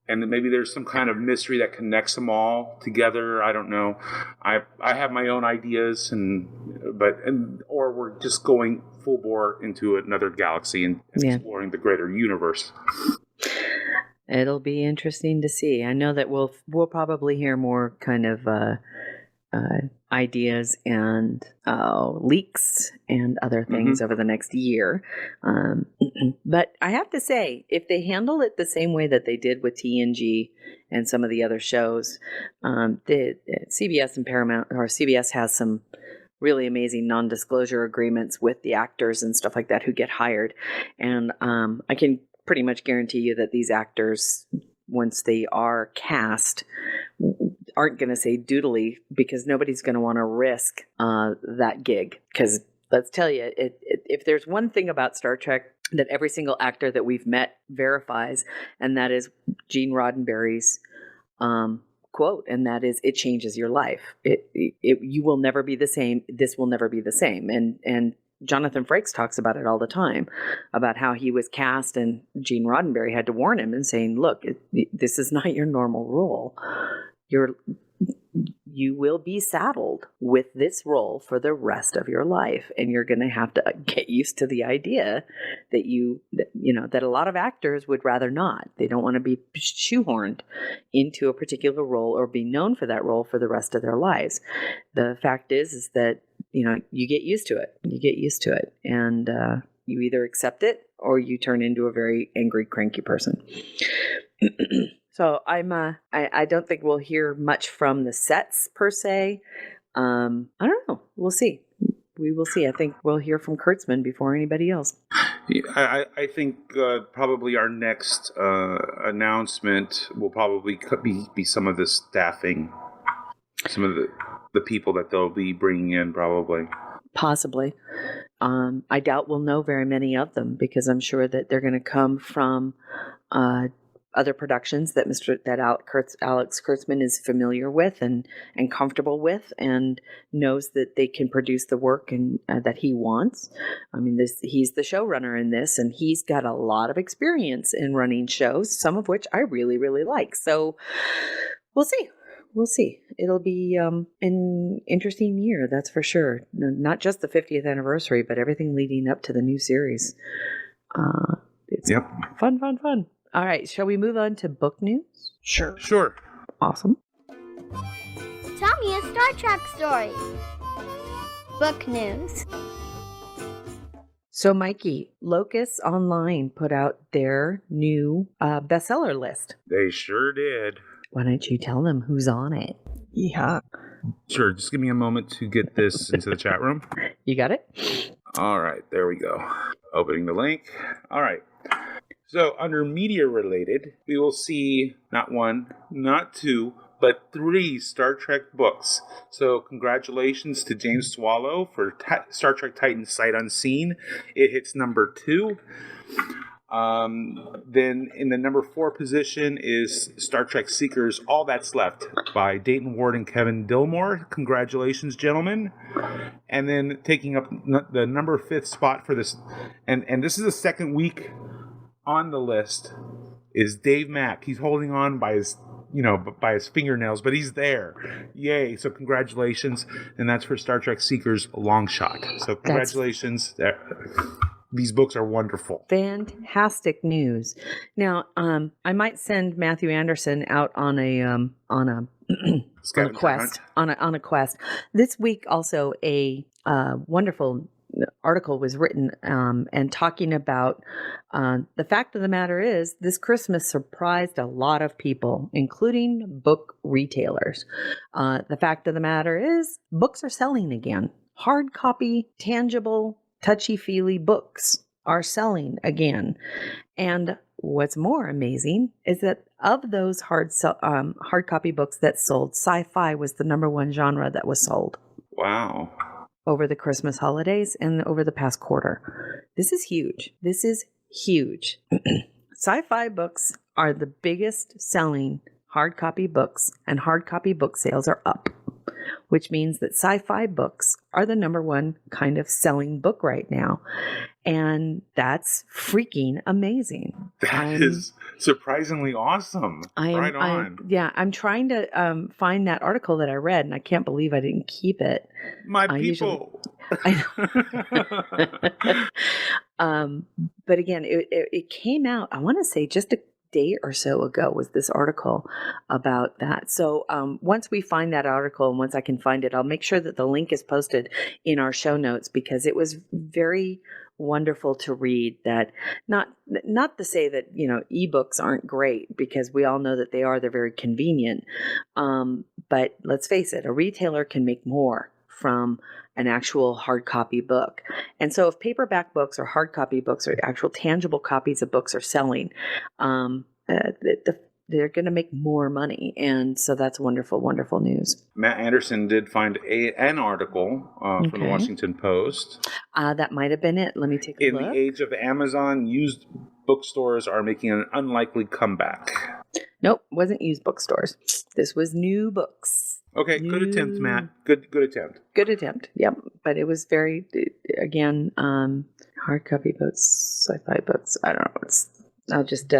and then maybe there's some kind of mystery that connects them all together. I don't know. I have my own ideas, or we're just going full bore into another galaxy and exploring the greater universe. It'll be interesting to see. I know that we'll probably hear more kind of ideas and leaks and other things over the next year. But I have to say, if they handle it the same way that they did with TNG and some of the other shows, the CBS and Paramount, or CBS has some really amazing non-disclosure agreements with the actors and stuff like that who get hired. And I can pretty much guarantee you that these actors, once they are cast, aren't going to say doodly, because nobody's going to want to risk that gig. Because let's tell you, if there's one thing about Star Trek that every single actor that we've met verifies, and that is Gene Roddenberry's quote, and that is, "It changes your life. You will never be the same. This will never be the same." And Jonathan Frakes talks about it all the time, about how he was cast and Gene Roddenberry had to warn him and saying, "Look, this is not your normal role. you will be saddled with this role for the rest of your life, and you're going to have to get used to the idea that a lot of actors would rather not. They don't want to be shoehorned into a particular role or be known for that role for the rest of their lives. The fact is that you get used to it. You get used to it, and you either accept it or you turn into a very angry, cranky person. So I don't think we'll hear much from the sets per se. I don't know. We'll see. We will see. I think we'll hear from Kurtzman before anybody else. Yeah, I think probably our next announcement will probably be some of the staffing, some of the people that they'll be bringing in probably. Possibly. I doubt we'll know very many of them because I'm sure that they're going to come from other productions that Alex Kurtzman is familiar with and comfortable with, and knows that they can produce the work and that he wants. I mean, he's the showrunner in this, and he's got a lot of experience in running shows, some of which I really, really like. So we'll see. We'll see. It'll be an interesting year, that's for sure. Not just the 50th anniversary, but everything leading up to the new series. It's fun. All right, shall we move on to book news? Sure. Awesome. Tell me a Star Trek story. Book news. So, Mikey, Locus Online put out their new bestseller list. They sure did. Why don't you tell them who's on it? Yeah. Sure, just give me a moment to get this into the chat room. You got it? All right, there we go. Opening the link. All right. So under media related, we will see not one, not two, but 3 Star Trek books. So congratulations to James Swallow for Star Trek Titan Sight Unseen. It hits number 2. Then in the number 4 position is Star Trek Seekers All That's Left by Dayton Ward and Kevin Dillmore. Congratulations, gentlemen. And then taking up the number 5th spot for this, and this is the second week on the list, is Dave Mack. He's holding on by his fingernails, but he's there. Yay. So congratulations. And that's for Star Trek Seekers Long Shot. So congratulations. These books are wonderful. Fantastic news. Now, I might send Matthew Anderson out on a quest. This week also a wonderful article was written and talking about the fact of the matter is this Christmas surprised a lot of people, including book retailers. The fact of the matter is books are selling again. Hard copy, tangible, touchy-feely books are selling again. And what's more amazing is that of those hard copy books that sold, sci-fi was the number 1 genre that was sold. Wow. Over the Christmas holidays and over the past quarter. This is huge. Sci-fi books are the biggest selling hard copy books, and hard copy book sales are up, which means that sci-fi books are the number 1 kind of selling book right now. And that's freaking amazing. That is surprisingly awesome. Right on. I'm trying to find that article that I read, and I can't believe I didn't keep it. My people. But again, it came out, I want to say just a day or so ago was this article about that. So once we find that article and once I can find it, I'll make sure that the link is posted in our show notes, because it was very wonderful to read. That not to say that ebooks aren't great, because we all know that they're very convenient, but let's face it, a retailer can make more from an actual hard copy book. And so if paperback books or hard copy books or actual tangible copies of books are selling, they're going to make more money. And so that's wonderful, wonderful news. Matt Anderson did find an article from the Washington Post. That might have been it. Let me take a look. In the age of Amazon, used bookstores are making an unlikely comeback. Nope, wasn't used bookstores. This was new books. Okay, good attempt, Matt. Good attempt. Good attempt. Yep, but it was very, again, hard copy books, sci-fi books. I don't know. I'll just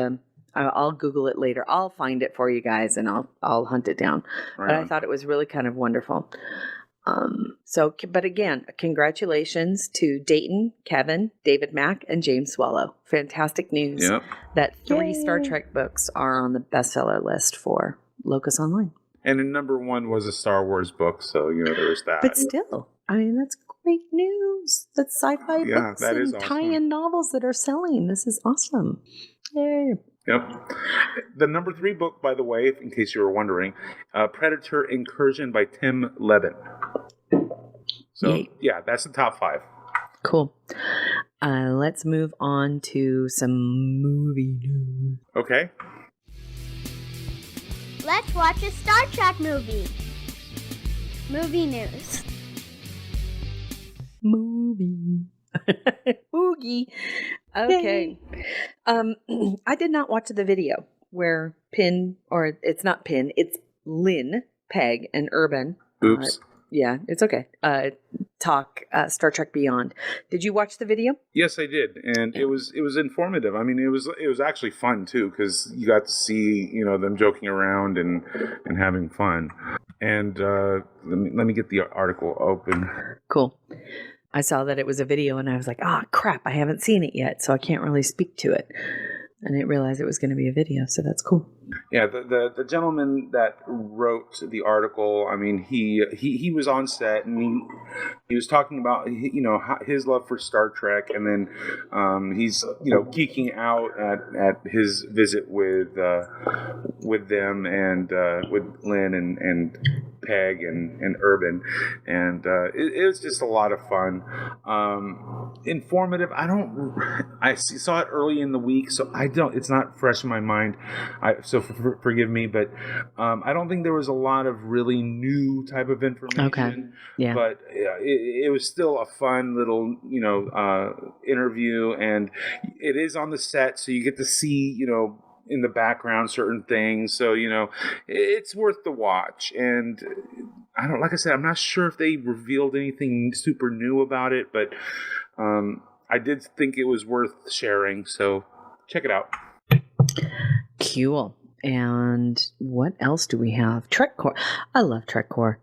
I'll Google it later. I'll find it for you guys, and I'll hunt it down. Right But on. I thought it was really kind of wonderful. But again, congratulations to Dayton, Kevin, David Mack, and James Swallow. Fantastic news Yep. that 3 Yay. Star Trek books are on the bestseller list for Locus Online. And then number 1 was a Star Wars book, so there's that. But still, I mean, that's great news. That's sci-fi Yeah, books that and is awesome. tie-in novels that are selling. This is awesome. Yay. Yep. The number 3 book, by the way, in case you were wondering, Predator Incursion by Tim Levin. So, Yay. yeah, that's the top 5. Cool. Let's move on to some movie news. Okay. Let's watch a Star Trek movie. Movie news. Movie. Oogie. Okay. I did not watch the video where it's not Pin, it's Lynn, Peg, and Urban. Oops. Yeah, it's okay. Talk Star Trek Beyond. Did you watch the video? Yes, I did, and it was informative. I mean, it was actually fun too, because you got to see them joking around and having fun. And let me get the article open. Cool. I saw that it was a video, and I was like, crap, I haven't seen it yet, so I can't really speak to it. I didn't realize it was going to be a video, so that's cool. Yeah, the gentleman that wrote the article, I mean, he was on set, and he was talking about his love for Star Trek, and then he's geeking out at his visit with them and with Lynn and Peg and Urban, and it was just a lot of fun, informative. I saw it early in the week, so it's not fresh in my mind. Forgive me, but I don't think there was a lot of really new type of information. Okay. Yeah. But it was still a fun little interview, and it is on the set, so you get to see in the background certain things, so it's worth the watch. And like I said, I'm not sure if they revealed anything super new about it, but I did think it was worth sharing, so check it out. Cool. And what else do we have? TrekCore. I love TrekCore.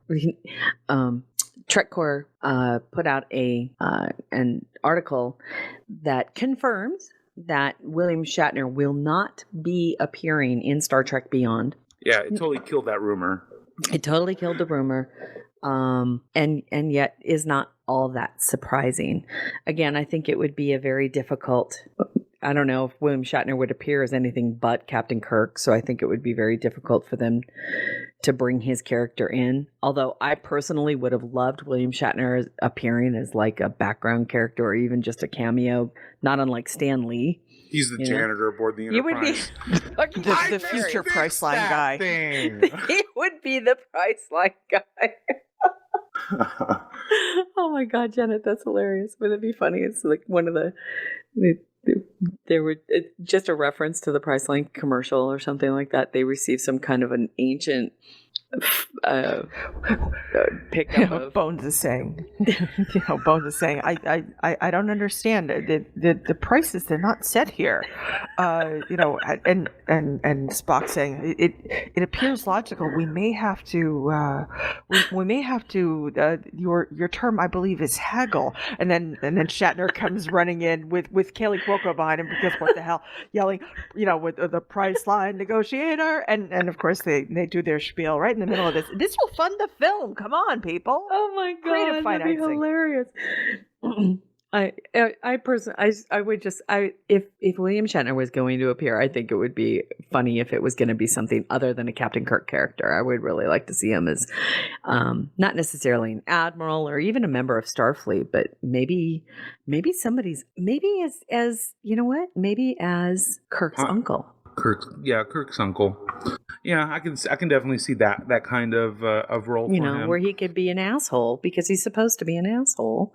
TrekCore put out an article that confirms that William Shatner will not be appearing in Star Trek Beyond. Yeah, it totally killed that rumor. It totally killed the rumor, and yet is not all that surprising. Again, I think it would be a very difficult. I don't know if William Shatner would appear as anything but Captain Kirk, so I think it would be very difficult for them to bring his character in. Although I personally would have loved William Shatner appearing as like a background character or even just a cameo, not unlike Stan Lee. He's the janitor aboard the Enterprise. You would be the future Priceline guy. He would be the Priceline guy. Oh my God, Janet, that's hilarious. Wouldn't it be funny? It's like one of it's just a reference to the Priceline commercial or something like that. They received some kind of an ancient pickup of Bones is saying, Bones is saying, I don't understand the prices. They're not set here, and Spock saying it appears logical. We may have to your term, I believe, is haggle, and then Shatner comes running in with Kaylee Cuoco behind him because what the hell, yelling, with the Priceline negotiator, and of course they do their spiel right in the middle of this. This will fund the film. Come on, people. Oh my God, creative that'd be financing. hilarious. If William Shatner was going to appear, I think it would be funny if it was going to be something other than a Captain Kirk character. I would really like to see him as not necessarily an admiral or even a member of Starfleet, but maybe as you know what? Maybe as Kirk's uncle. Kirk's uncle. Yeah, I can definitely see that kind of role for him. Where he could be an asshole because he's supposed to be an asshole.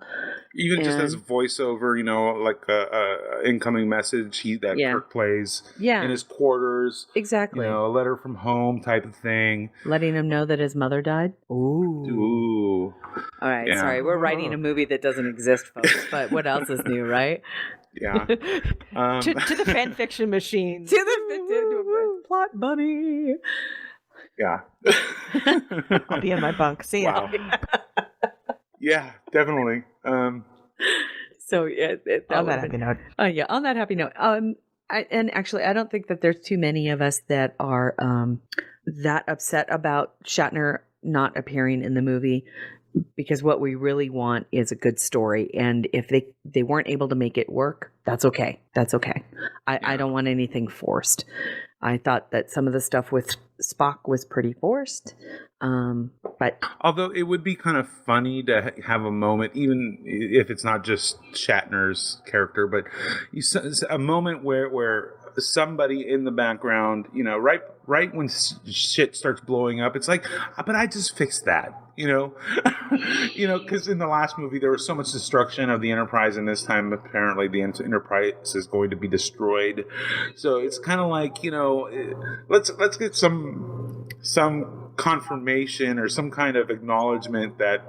Even just as a voiceover, like a incoming message that Kirk plays in his quarters. Exactly. A letter from home type of thing. Letting him know that his mother died. Ooh. All right, Yeah. sorry. We're writing a movie that doesn't exist, folks. But what else is new, right? Yeah. To the fan fiction machine. To plot, bunny. Yeah. I'll be in my bunk. See ya. Wow. Yeah, definitely. So yeah, On that happy note. yeah, on that happy note. And actually, I don't think that there's too many of us that are that upset about Shatner not appearing in the movie, because what we really want is a good story. And if they weren't able to make it work, that's okay. That's okay. I don't want anything forced. I thought that some of the stuff with Spock was pretty forced. But although it would be kind of funny to have a moment, even if it's not just Shatner's character, but a moment where somebody in the background, right when shit starts blowing up, it's like, but I just fixed that, because in the last movie there was so much destruction of the Enterprise, and this time apparently the Enterprise is going to be destroyed. So it's kind of like, let's get some confirmation or some kind of acknowledgement that,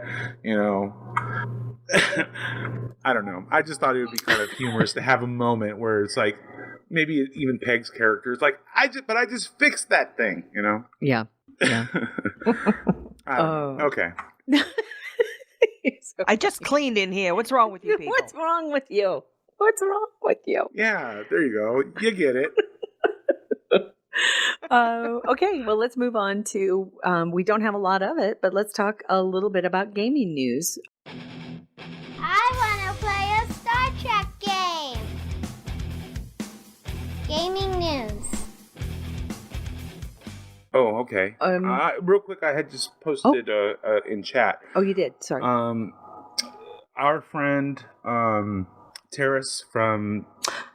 I don't know. I just thought it would be kind of humorous to have a moment where it's like, maybe even Peg's character is like, I just fixed that thing, Yeah. Okay. I just cleaned in here. What's wrong with you people? What's wrong with you? What's wrong with you? Yeah, there you go. You get it. Okay, well, let's move on to, we don't have a lot of it, but let's talk a little bit about gaming news. I want to play a Star Trek game. Gaming news. Oh, okay. Real quick, I had just posted in chat. Oh, you did? Sorry. Our friend Terrace from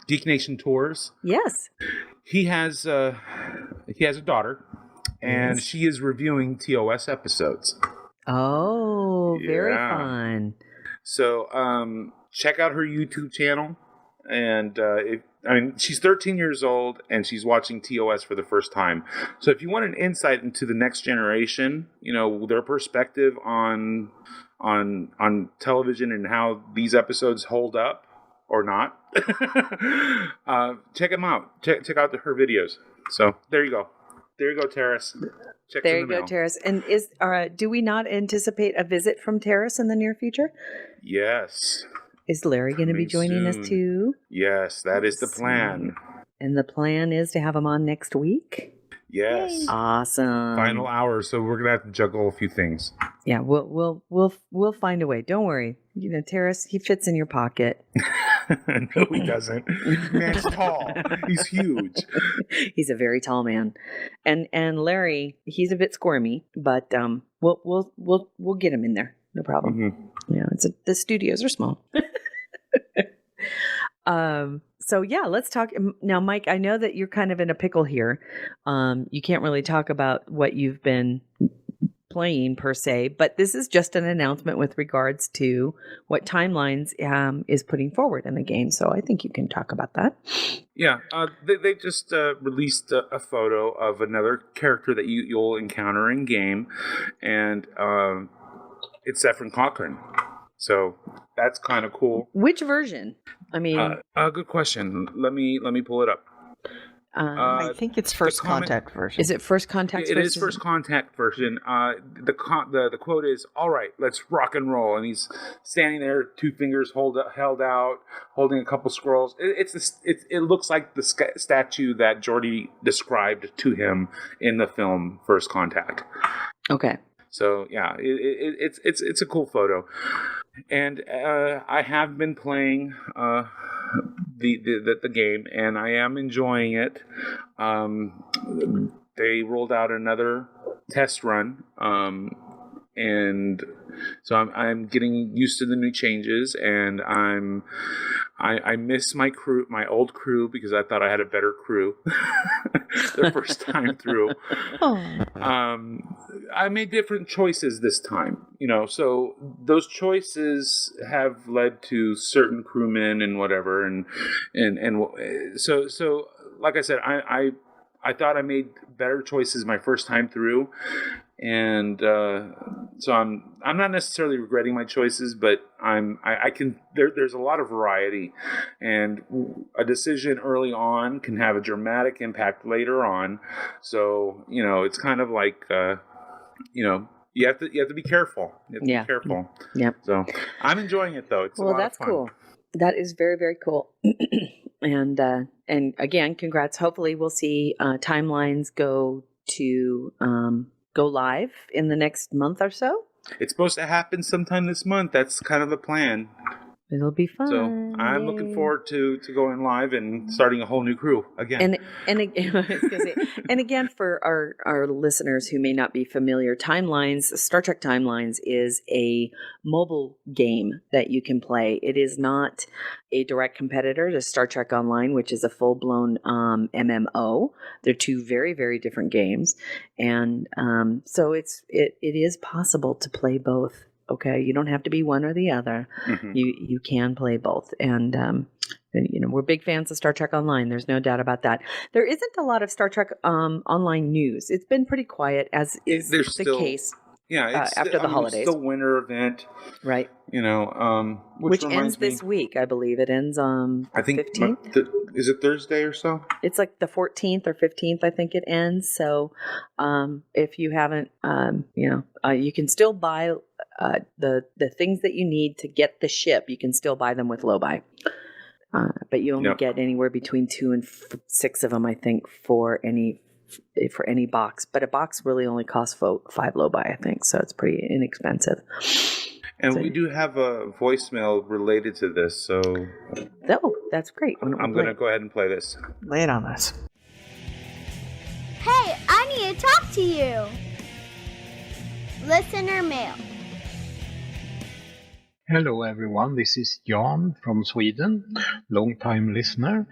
Geek Nation Tours. Yes. He has a daughter, and Yes. she is reviewing TOS episodes. Oh, very Yeah. fun. So check out her YouTube channel, and she's 13 years old and she's watching TOS for the first time. So if you want an insight into the next generation, their perspective on television and how these episodes hold up or not, check them out. Check out her videos. So there you go. There you go, Terrace. Check There you go, Terrace. And do we not anticipate a visit from Terrace in the near future? Yes. Is Larry going to be Coming joining us soon. too? Yes, that is the plan. And the plan is to have him on next week? Yes. Awesome. Final hour, so we're gonna have to juggle a few things. Yeah, we'll find a way. Don't worry. Terrace, he fits in your pocket. No, he doesn't. Man's tall. He's huge. He's a very tall man, and Larry, he's a bit squirmy, but we'll get him in there. No problem. Mm-hmm. The studios are small. So yeah, let's talk now, Mike. I know that you're kind of in a pickle here. You can't really talk about what you've been playing per se, but this is just an announcement with regards to what Timelines is putting forward in the game. So I think you can talk about that. Yeah, they just released a photo of another character that you'll encounter in game, and it's Zephyr Cochrane. So that's kind of cool. Which version? I mean, good question. Let me pull it up. I think it's First Contact version. Is it First Contact? It is First Contact version. The quote is, "All right, let's rock and roll." And he's standing there, two fingers held out, holding a couple scrolls. It looks like the statue that Geordi described to him in the film First Contact. Okay. So yeah, it's a cool photo, and I have been playing the game, and I am enjoying it. They rolled out another test run, and so I'm getting used to the new changes, and I miss my crew, my old crew, because I thought I had a better crew the first time through. I made different choices this time, so those choices have led to certain crewmen and whatever, and so like I said, I thought I made better choices my first time through, and so I'm not necessarily regretting my choices, but I can there's a lot of variety, and a decision early on can have a dramatic impact later on. So it's kind of like you have to be careful. You have to be careful. Yeah. So I'm enjoying it though. It's a lot that's of fun. cool. That is very, very cool. And again, congrats. Hopefully we'll see timelines go live in the next month or so. It's supposed to happen sometime this month. That's kind of the plan. It'll be fun. So I'm looking forward to going live and starting a whole new crew again. And again, for our listeners who may not be familiar, Star Trek Timelines is a mobile game that you can play. It is not a direct competitor to Star Trek Online, which is a full-blown MMO. They're two very, very different games, and so it is possible to play both. Okay, you don't have to be one or the other. Mm-hmm. You can play both, and we're big fans of Star Trek Online. There's no doubt about that. There isn't a lot of Star Trek Online news. It's been pretty quiet, as is the case. Yeah, after the holidays. It's the winter event, right? Which ends this week, I believe. It ends I think 15th. Is it Thursday or so? It's like the 14th or 15th, I think it ends. So, if you haven't, you can still buy the things that you need to get the ship. You can still buy them with low buy, but you only get anywhere between 2 and 6 of them, I think, for any box. But a box really only costs 5 low buy, I think, so it's pretty inexpensive. And we do have a voicemail related to this, so that's great. I'm going to go ahead and play this. Lay it on us. Hey, I need to talk to you. Listener mail. Hello everyone, this is Jan from Sweden, long-time listener.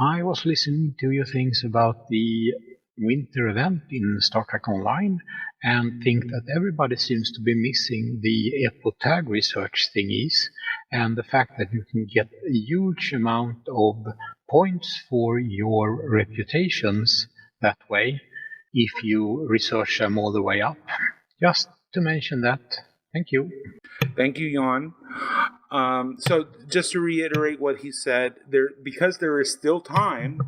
I was listening to your things about the winter event in Star Trek Online and think that everybody seems to be missing the EPO tag research thingies and the fact that you can get a huge amount of points for your reputations that way if you research them all the way up. Just to mention that. Thank you. Thank you, Jan. So just to reiterate what he said, because there is still time,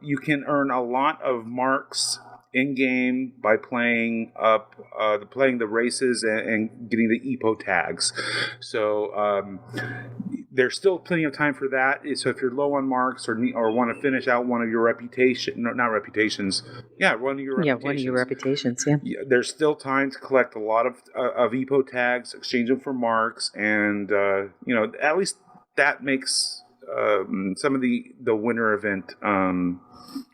you can earn a lot of marks in game by playing the races and getting the EPO tags. So there's still plenty of time for that. So if you're low on marks or want to finish out one of your one of your reputations. There's still time to collect a lot of EPO tags, exchange them for marks, and at least that makes some of the winter event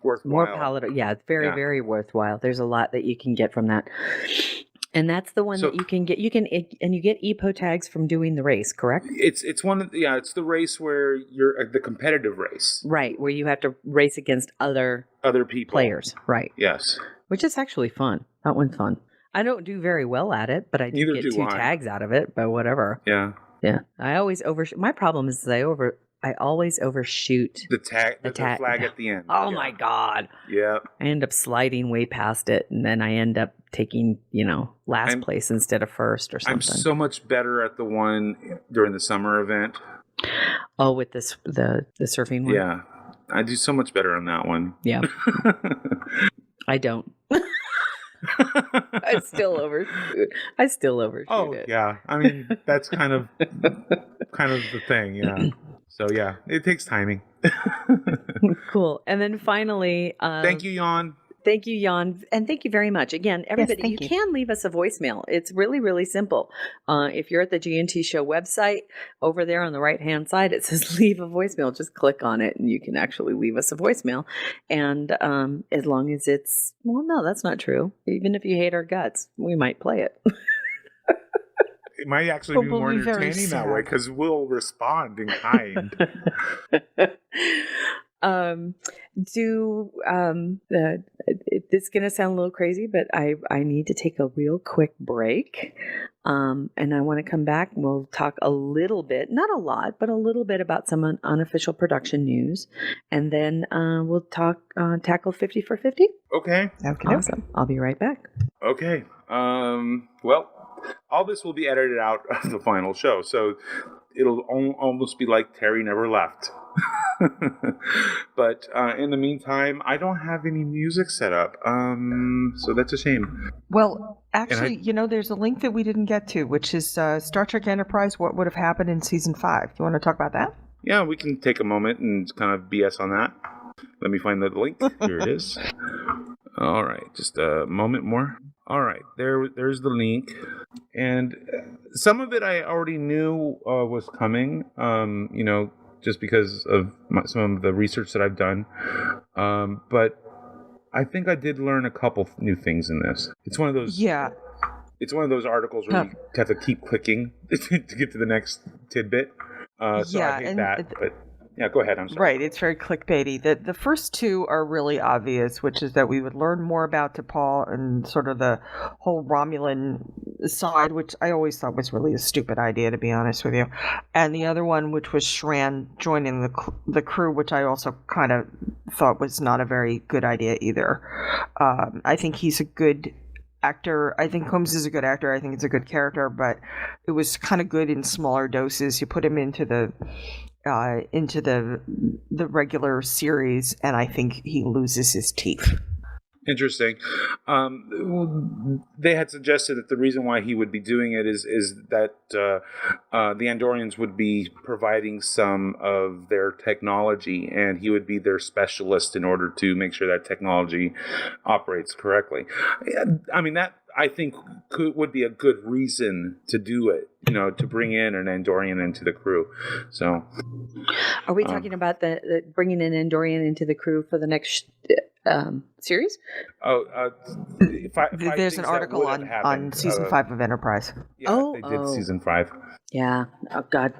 worthwhile. More palatable. Yeah, it's very, very worthwhile. There's a lot that you can get from that. And that's the one that you can get. You get EPO tags from doing the race, correct? It's it's the race where you're the competitive race, right? Where you have to race against other people, players, right? Yes, which is actually fun. That one's fun. I don't do very well at it, but I do get 2 tags out of it. But whatever. Yeah. I always my problem is I always overshoot the flag at the end. Oh my God. Yeah. I end up sliding way past it, and then I end up taking, last place instead of first or something. I'm so much better at the one during the summer event. Oh, with the surfing one? Yeah. I do so much better on that one. Yeah. I don't. I still overshoot it. Yeah. I mean, that's kind of the thing, yeah. So yeah, it takes timing. Cool. And then finally, thank you, Jan. Thank you, Jan. And thank you very much. Again, everybody, you can leave us a voicemail. It's really, really simple. If you're at the GNT Show website, over there on the right-hand side, it says leave a voicemail. Just click on it and you can actually leave us a voicemail. And as long as it's, well, no, that's not true. Even if you hate our guts, we might play it. It might actually be more entertaining that way because we'll respond in kind. It's going to sound a little crazy, but I need to take a real quick break. And I want to come back and we'll talk a little bit, not a lot, but a little bit about some unofficial production news. And then we'll tackle 50 for 50. Okay. Awesome. I'll be right back. Okay. Well, all this will be edited out of the final show, so it'll almost be like Terry never left. But in the meantime, I don't have any music set up, so that's a shame. Well, actually, there's a link that we didn't get to, which is Star Trek Enterprise, what would have happened in Season 5. Do you want to talk about that? Yeah, we can take a moment and kind of BS on that. Let me find the link. Here it is. All right, just a moment more. All right, there's the link. And some of it I already knew was coming, just because of some of the research that I've done. But I think I did learn a couple new things in this. It's one of those. Yeah. It's one of those articles where you have to keep clicking to get to the next tidbit. So I hate that. But yeah, go ahead. I'm sorry. Right, it's very clickbaity. The first two are really obvious, which is that we would learn more about T'Pol and sort of the whole Romulan side, which I always thought was really a stupid idea, to be honest with you. And the other one, which was Shran joining the crew, which I also kind of thought was not a very good idea either. I think he's a good actor. I think Combs is a good actor. I think it's a good character, but it was kind of good in smaller doses. You put him into the regular series, and I think he loses his teeth. Interesting. They had suggested that the reason why he would be doing it is that the Andorians would be providing some of their technology, and he would be their specialist in order to make sure that technology operates correctly. I mean, that I think would be a good reason to do it, to bring in an Andorian into the crew. So, are we talking about the bringing an Andorian into the crew for the next series? There's an article on season 5 of Enterprise. Yeah, they did season 5. Yeah. Oh God.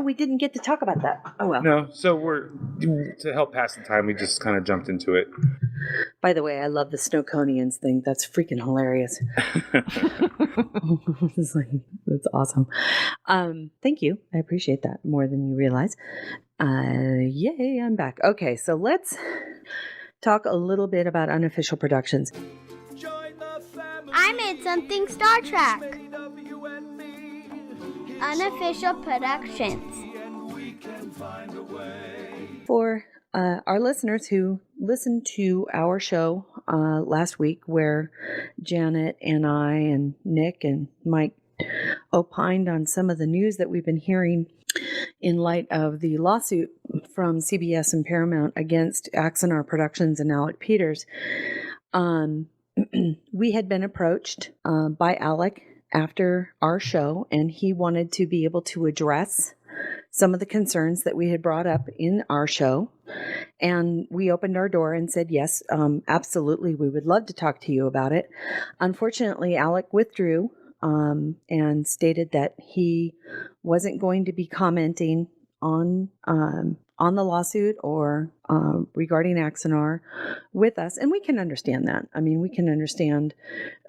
We didn't get to talk about that. Oh well. No. So to help pass the time, we just kind of jumped into it. By the way, I love the Snowconians thing. That's freaking hilarious. That's awesome. Thank you. I appreciate that more than you realize. Yay, I'm back. Okay, so let's talk a little bit about unofficial productions. I made something Star Trek. Unofficial productions. For our listeners who listened to our show last week, where Janet and I and Nick and Mike opined on some of the news that we've been hearing in light of the lawsuit from CBS and Paramount against Axanar Productions and Alec Peters, we had been approached by Alec after our show, and he wanted to be able to address some of the concerns that we had brought up in our show. And we opened our door and said, yes, absolutely, we would love to talk to you about it. Unfortunately, Alec withdrew and stated that he wasn't going to be commenting on the lawsuit or regarding Axanar with us. And we can understand that. I mean, we can understand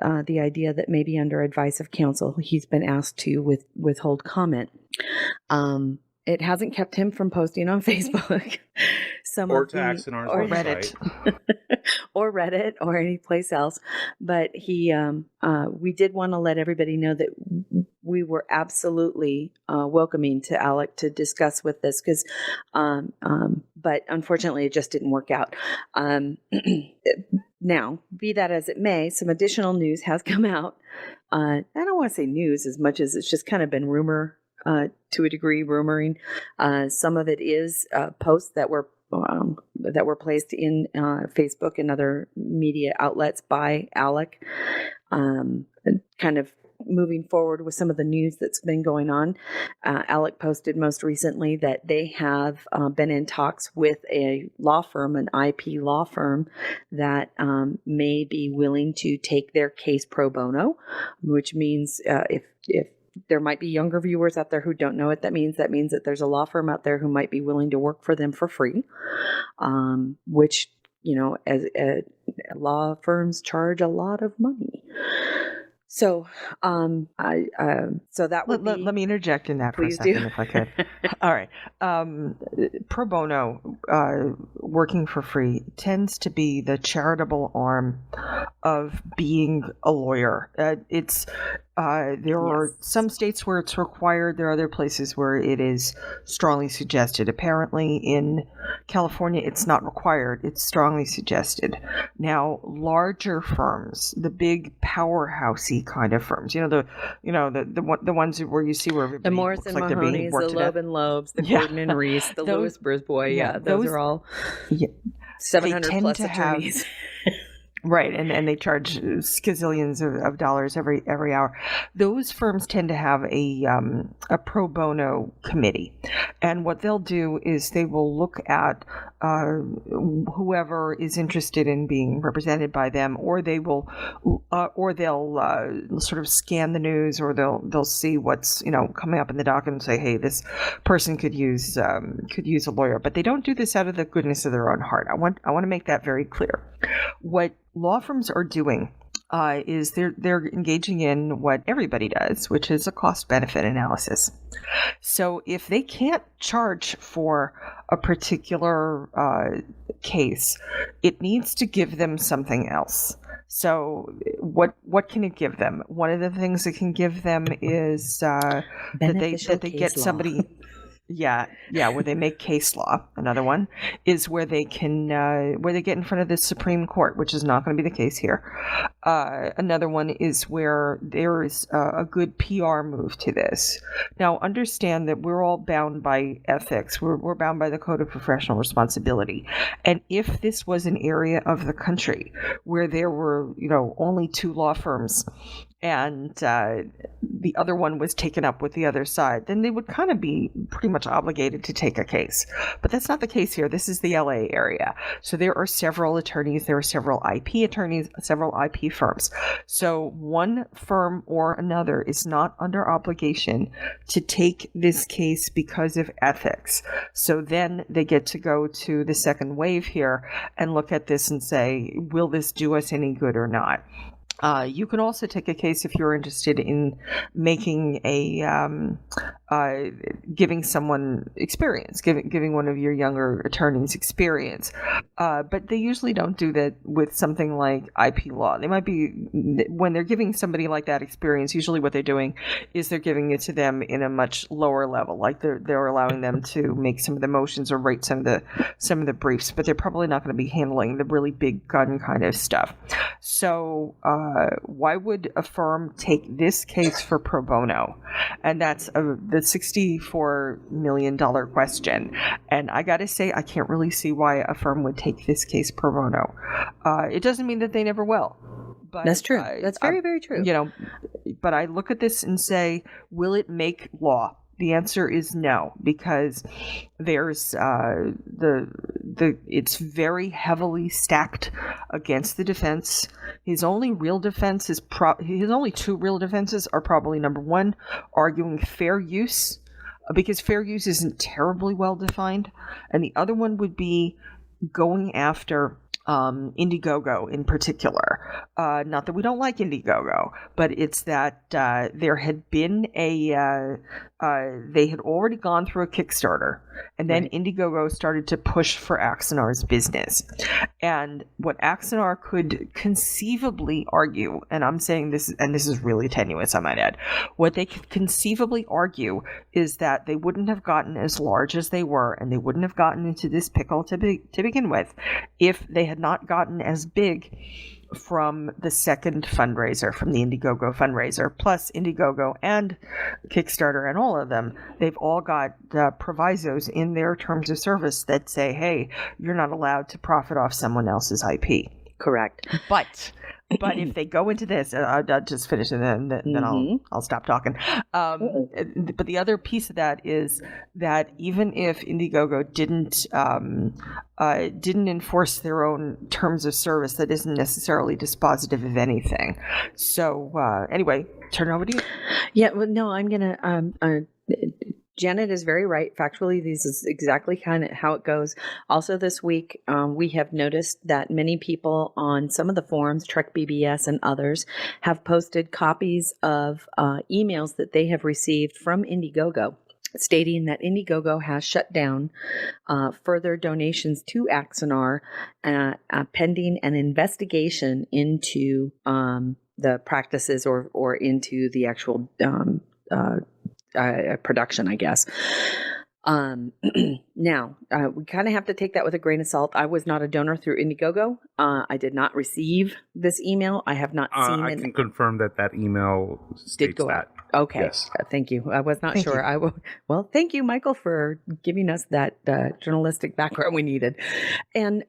the idea that maybe under advice of counsel, he's been asked to withhold comment. It hasn't kept him from posting on Facebook. Or to Axanar's or Reddit. Or Reddit or any place else. But we did want to let everybody know that we were absolutely welcoming to Alec to discuss with this because, but unfortunately it just didn't work out. Now, be that as it may, some additional news has come out. I don't want to say news as much as it's just kind of been rumor, to a degree, rumoring. Some of it is posts that were placed in Facebook and other media outlets by Alec, kind of moving forward with some of the news that's been going on. Alec posted most recently that they have been in talks with a law firm, an IP law firm, that may be willing to take their case pro bono, which means if there might be younger viewers out there who don't know what that means. That means that there's a law firm out there who might be willing to work for them for free, which, as law firms charge a lot of money. So, so that would be. Let me interject in that for a Please second, do. if I could. All right. Pro bono, working for free, tends to be the charitable arm of being a lawyer. There are some states where it's required. There are other places where it is strongly suggested. Apparently, in California, it's not required. It's strongly suggested. Now, larger firms, the big powerhousey kind of firms, the ones where you see where everybody The Morris and looks like they're being Mahoney's, the worked to Loeb death. and Loebs, the Yeah. Gordon and Reese, the Those- Lewis Brisbois. yeah, Those are all Yeah. 700 tend plus to have- attorneys. Right, and they charge skazillions of dollars every hour. Those firms tend to have a pro bono committee, and what they'll do is they will look at whoever is interested in being represented by them, or they'll sort of scan the news, or they'll see what's coming up in the docket and say, hey, this person could use a lawyer, but they don't do this out of the goodness of their own heart. I want to make that very clear. What law firms are doing is they're engaging in what everybody does, which is a cost-benefit analysis. So if they can't charge for a particular case, it needs to give them something else. So what can it give them? One of the things it can give them is that they get somebody. Yeah, where they make case law. Another one is where they can where they get in front of the Supreme Court, which is not going to be the case here. Another one is where there is a good PR move to this. Now, understand that we're all bound by ethics. We're bound by the Code of Professional Responsibility. And if this was an area of the country where there were, only two law firms, and the other one was taken up with the other side, then they would kind of be pretty much obligated to take a case. But that's not the case here. This is the LA area. So there are several attorneys, there are several IP attorneys, several IP firms. So one firm or another is not under obligation to take this case because of ethics. So then they get to go to the second wave here and look at this and say, will this do us any good or not? You can also take a case if you're interested in making giving someone experience, giving one of your younger attorneys experience. But they usually don't do that with something like IP law. They might be, when they're giving somebody like that experience, usually what they're doing is they're giving it to them in a much lower level, like they're allowing them to make some of the motions or write some of the briefs, but they're probably not going to be handling the really big gun kind of stuff. So why would a firm take this case for pro bono? And that's the $64 million question. And I got to say, I can't really see why a firm would take this case pro bono. It doesn't mean that they never will. But, That's true. That's very, very true. But I look at this and say, will it make law? The answer is no, because there's it's very heavily stacked against the defense. His only real defense is his only two real defenses are probably, number one, arguing fair use, because fair use isn't terribly well defined, and the other one would be going after Indiegogo in particular. Not that we don't like Indiegogo, but it's that there had been they had already gone through a Kickstarter, and then right. Indiegogo started to push for Axanar's business. And what Axanar could conceivably argue, and I'm saying this, and this is really tenuous, I might add, what they could conceivably argue is that they wouldn't have gotten as large as they were, and they wouldn't have gotten into this pickle to begin with if they had not gotten as big from the second fundraiser, from the Indiegogo fundraiser. Plus Indiegogo and Kickstarter and all of them, they've all got provisos in their terms of service that say, hey, you're not allowed to profit off someone else's IP. Correct. But But if they go into this, I'll just finish and then I'll stop talking. But the other piece of that is that even if Indiegogo didn't enforce their own terms of service, that isn't necessarily dispositive of anything. So anyway, turn it over to you. Yeah, well, no, I'm gonna. Janet is very right. Factually, this is exactly kind of how it goes. Also, this week, we have noticed that many people on some of the forums, Trek BBS and others, have posted copies of emails that they have received from Indiegogo, stating that Indiegogo has shut down further donations to Axanar pending an investigation into the practices or into the actual production, I guess. Now, we kind of have to take that with a grain of salt. I was not a donor through Indiegogo. I did not receive this email. I have not seen it. I can confirm that email states go that. out. Okay. Yes. Thank you. I was not Thank sure. you. Well, thank you, Michael, for giving us that journalistic background we needed. And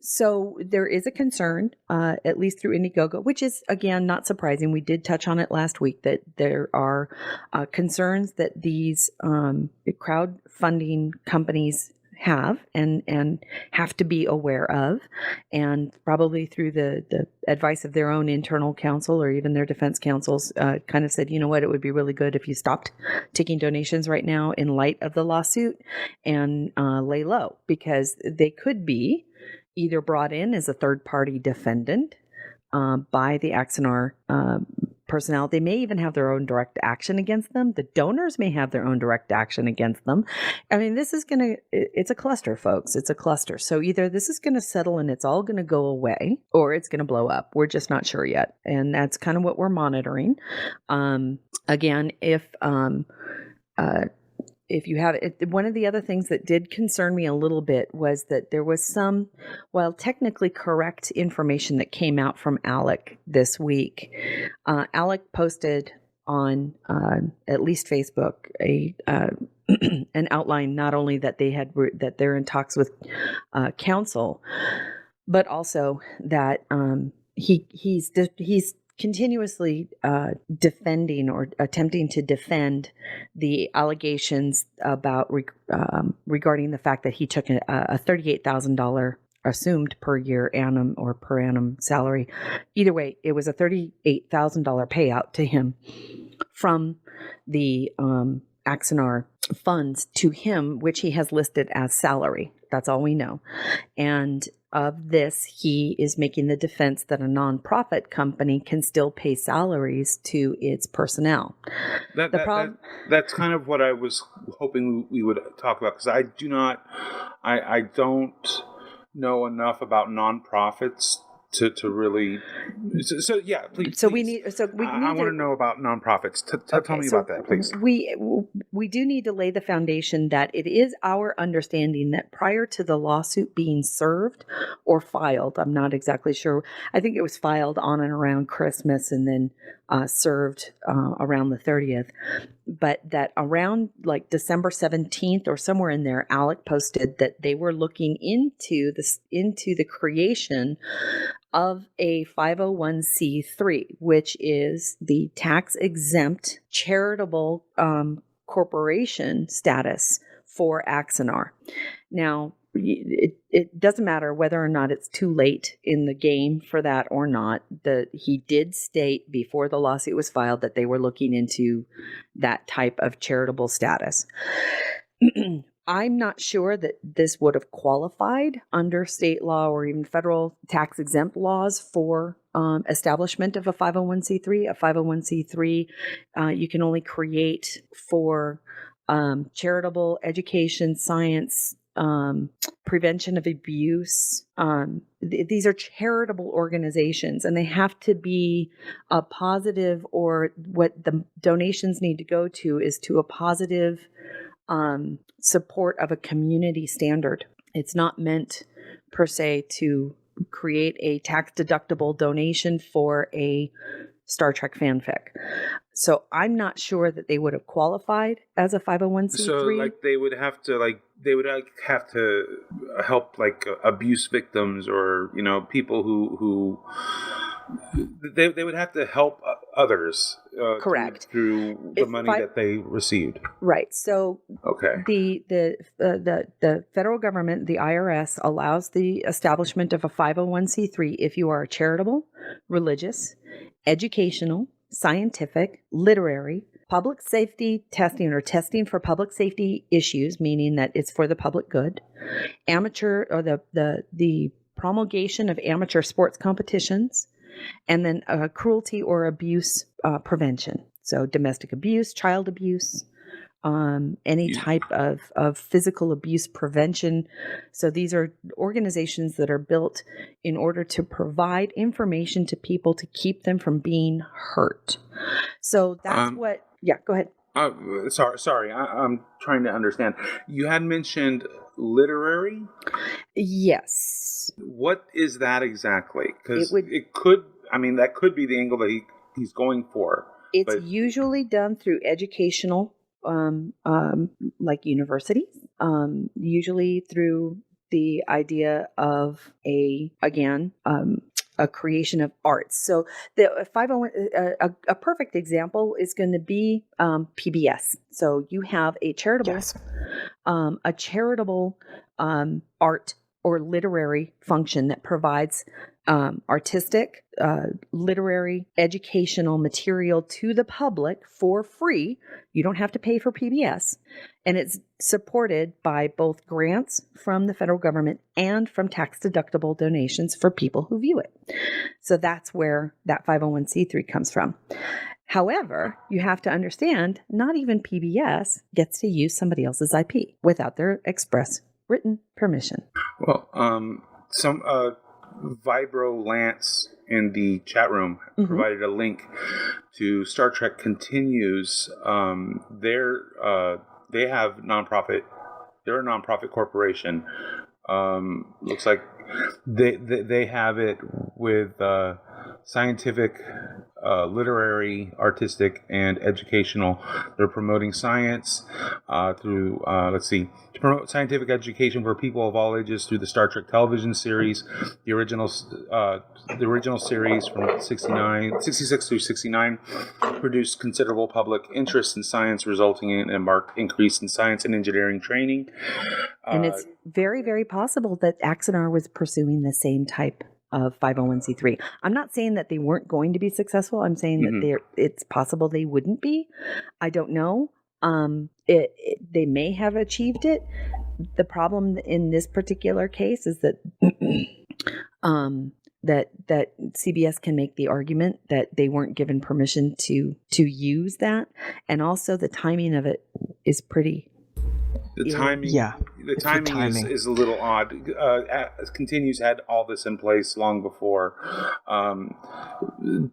so there is a concern, at least through Indiegogo, which is, again, not surprising. We did touch on it last week, that there are concerns that these crowdfunding companies have and have to be aware of, and probably through the advice of their own internal counsel or even their defense counsels kind of said, you know what, it would be really good if you stopped taking donations right now in light of the lawsuit and lay low, because they could be either brought in as a third-party defendant by the Axanar personnel. They may even have their own direct action against them. The donors may have their own direct action against them. I mean, this is it's a cluster, folks. It's a cluster. So either this is going to settle and it's all going to go away, or it's going to blow up. We're just not sure yet. And that's kind of what we're monitoring. Again, if you have it, one of the other things that did concern me a little bit was that there was some, well, technically correct information that came out from ALEC this week. ALEC posted on at least Facebook an outline, not only that that they're in talks with counsel, but also that he's continuously defending or attempting to defend the allegations about regarding the fact that he took a $38,000 assumed per year annum or per annum salary. Either way, it was a $38,000 payout to him from the Axanar funds to him, which he has listed as salary. That's all we know. And of this, he is making the defense that a nonprofit company can still pay salaries to its personnel. That's kind of what I was hoping we would talk about, because I don't know enough about nonprofits to really. So yeah, please. So please. I want to know about nonprofits. Tell me about that, please. We do need to lay the foundation that it is our understanding that prior to the lawsuit being served or filed, I'm not exactly sure. I think it was filed on and around Christmas and then served around the 30th. But that around like December 17th or somewhere in there, ALEC posted that they were looking into the creation of a 501c3, which is the tax-exempt charitable corporation status for Axanar. Now, it doesn't matter whether or not it's too late in the game for that or not. He did state before the lawsuit was filed that they were looking into that type of charitable status. I'm not sure that this would have qualified under state law or even federal tax exempt laws for establishment of a 501c3. A 501c3 you can only create for charitable education, science, prevention of abuse. These are charitable organizations, and they have to be a positive, or what the donations need to go to is to a positive support of a community standard. It's not meant per se to create a tax deductible donation for a Star Trek fanfic. So I'm not sure that they would have qualified as a 501c3. So they would have to help abuse victims, or people who they would have to help others. Correct. Through the If money that they received. Right. So Okay. the federal government, the IRS, allows the establishment of a 501c3 if you are charitable, religious, educational, scientific, literary, public safety testing or testing for public safety issues, meaning that it's for the public good, amateur or the promulgation of amateur sports competitions, and then cruelty or abuse prevention. So domestic abuse, child abuse, any type of physical abuse prevention. So these are organizations that are built in order to provide information to people to keep them from being hurt. So that's yeah, go ahead. Sorry. I'm trying to understand. You had mentioned literary. Yes. What is that exactly? Because It could. I mean, that could be the angle that he's going for. It's usually done through educational, like universities, usually through the idea of a creation of arts. So the 501, a perfect example is going to be PBS. So you have a charitable, art or literary function that provides artistic, literary, educational material to the public for free. You don't have to pay for PBS. And it's supported by both grants from the federal government and from tax-deductible donations for people who view it. So that's where that 501c3 comes from. However, you have to understand, not even PBS gets to use somebody else's IP without their express written permission. Well, some Vibro Lance in the chat room provided a link to Star Trek Continues. They have nonprofit. They're a nonprofit corporation. Looks like they have it with scientific, literary, artistic, and educational. They're promoting science through, to promote scientific education for people of all ages through the Star Trek television series. The original series from 66 through 69 produced considerable public interest in science, resulting in a marked increase in science and engineering training. And it's very, very possible that Axanar was pursuing the same type of 501c3. I'm not saying that they weren't going to be successful. I'm saying that it's possible they wouldn't be. I don't know. They may have achieved it. The problem in this particular case is that that CBS can make the argument that they weren't given permission to use that, and also the timing of it is pretty. The timing is a little odd. Continues had all this in place long before.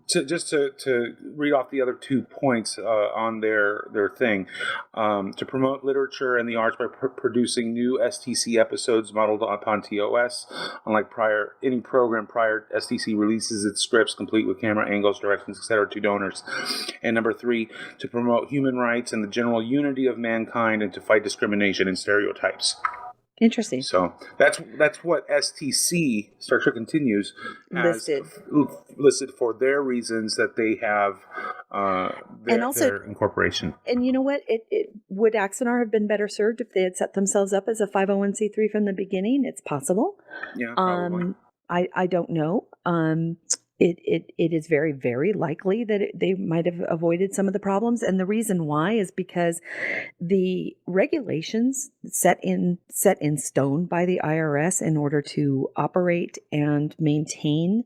To read off the other 2 points on their thing, to promote literature and the arts by producing new STC episodes modeled upon TOS. Unlike any program prior, STC releases its scripts complete with camera angles, directions, etc. to donors. And number 3, to promote human rights and the general unity of mankind and to fight discrimination and stereotypes. Interesting. So that's what STC, Star Trek Continues, has listed for their reasons that they have their incorporation. And you know what? Would Axanar have been better served if they had set themselves up as a 501c3 from the beginning? It's possible. Yeah, probably. I don't know. It is very, very likely that they might have avoided some of the problems. And the reason why is because the regulations set in stone by the IRS in order to operate and maintain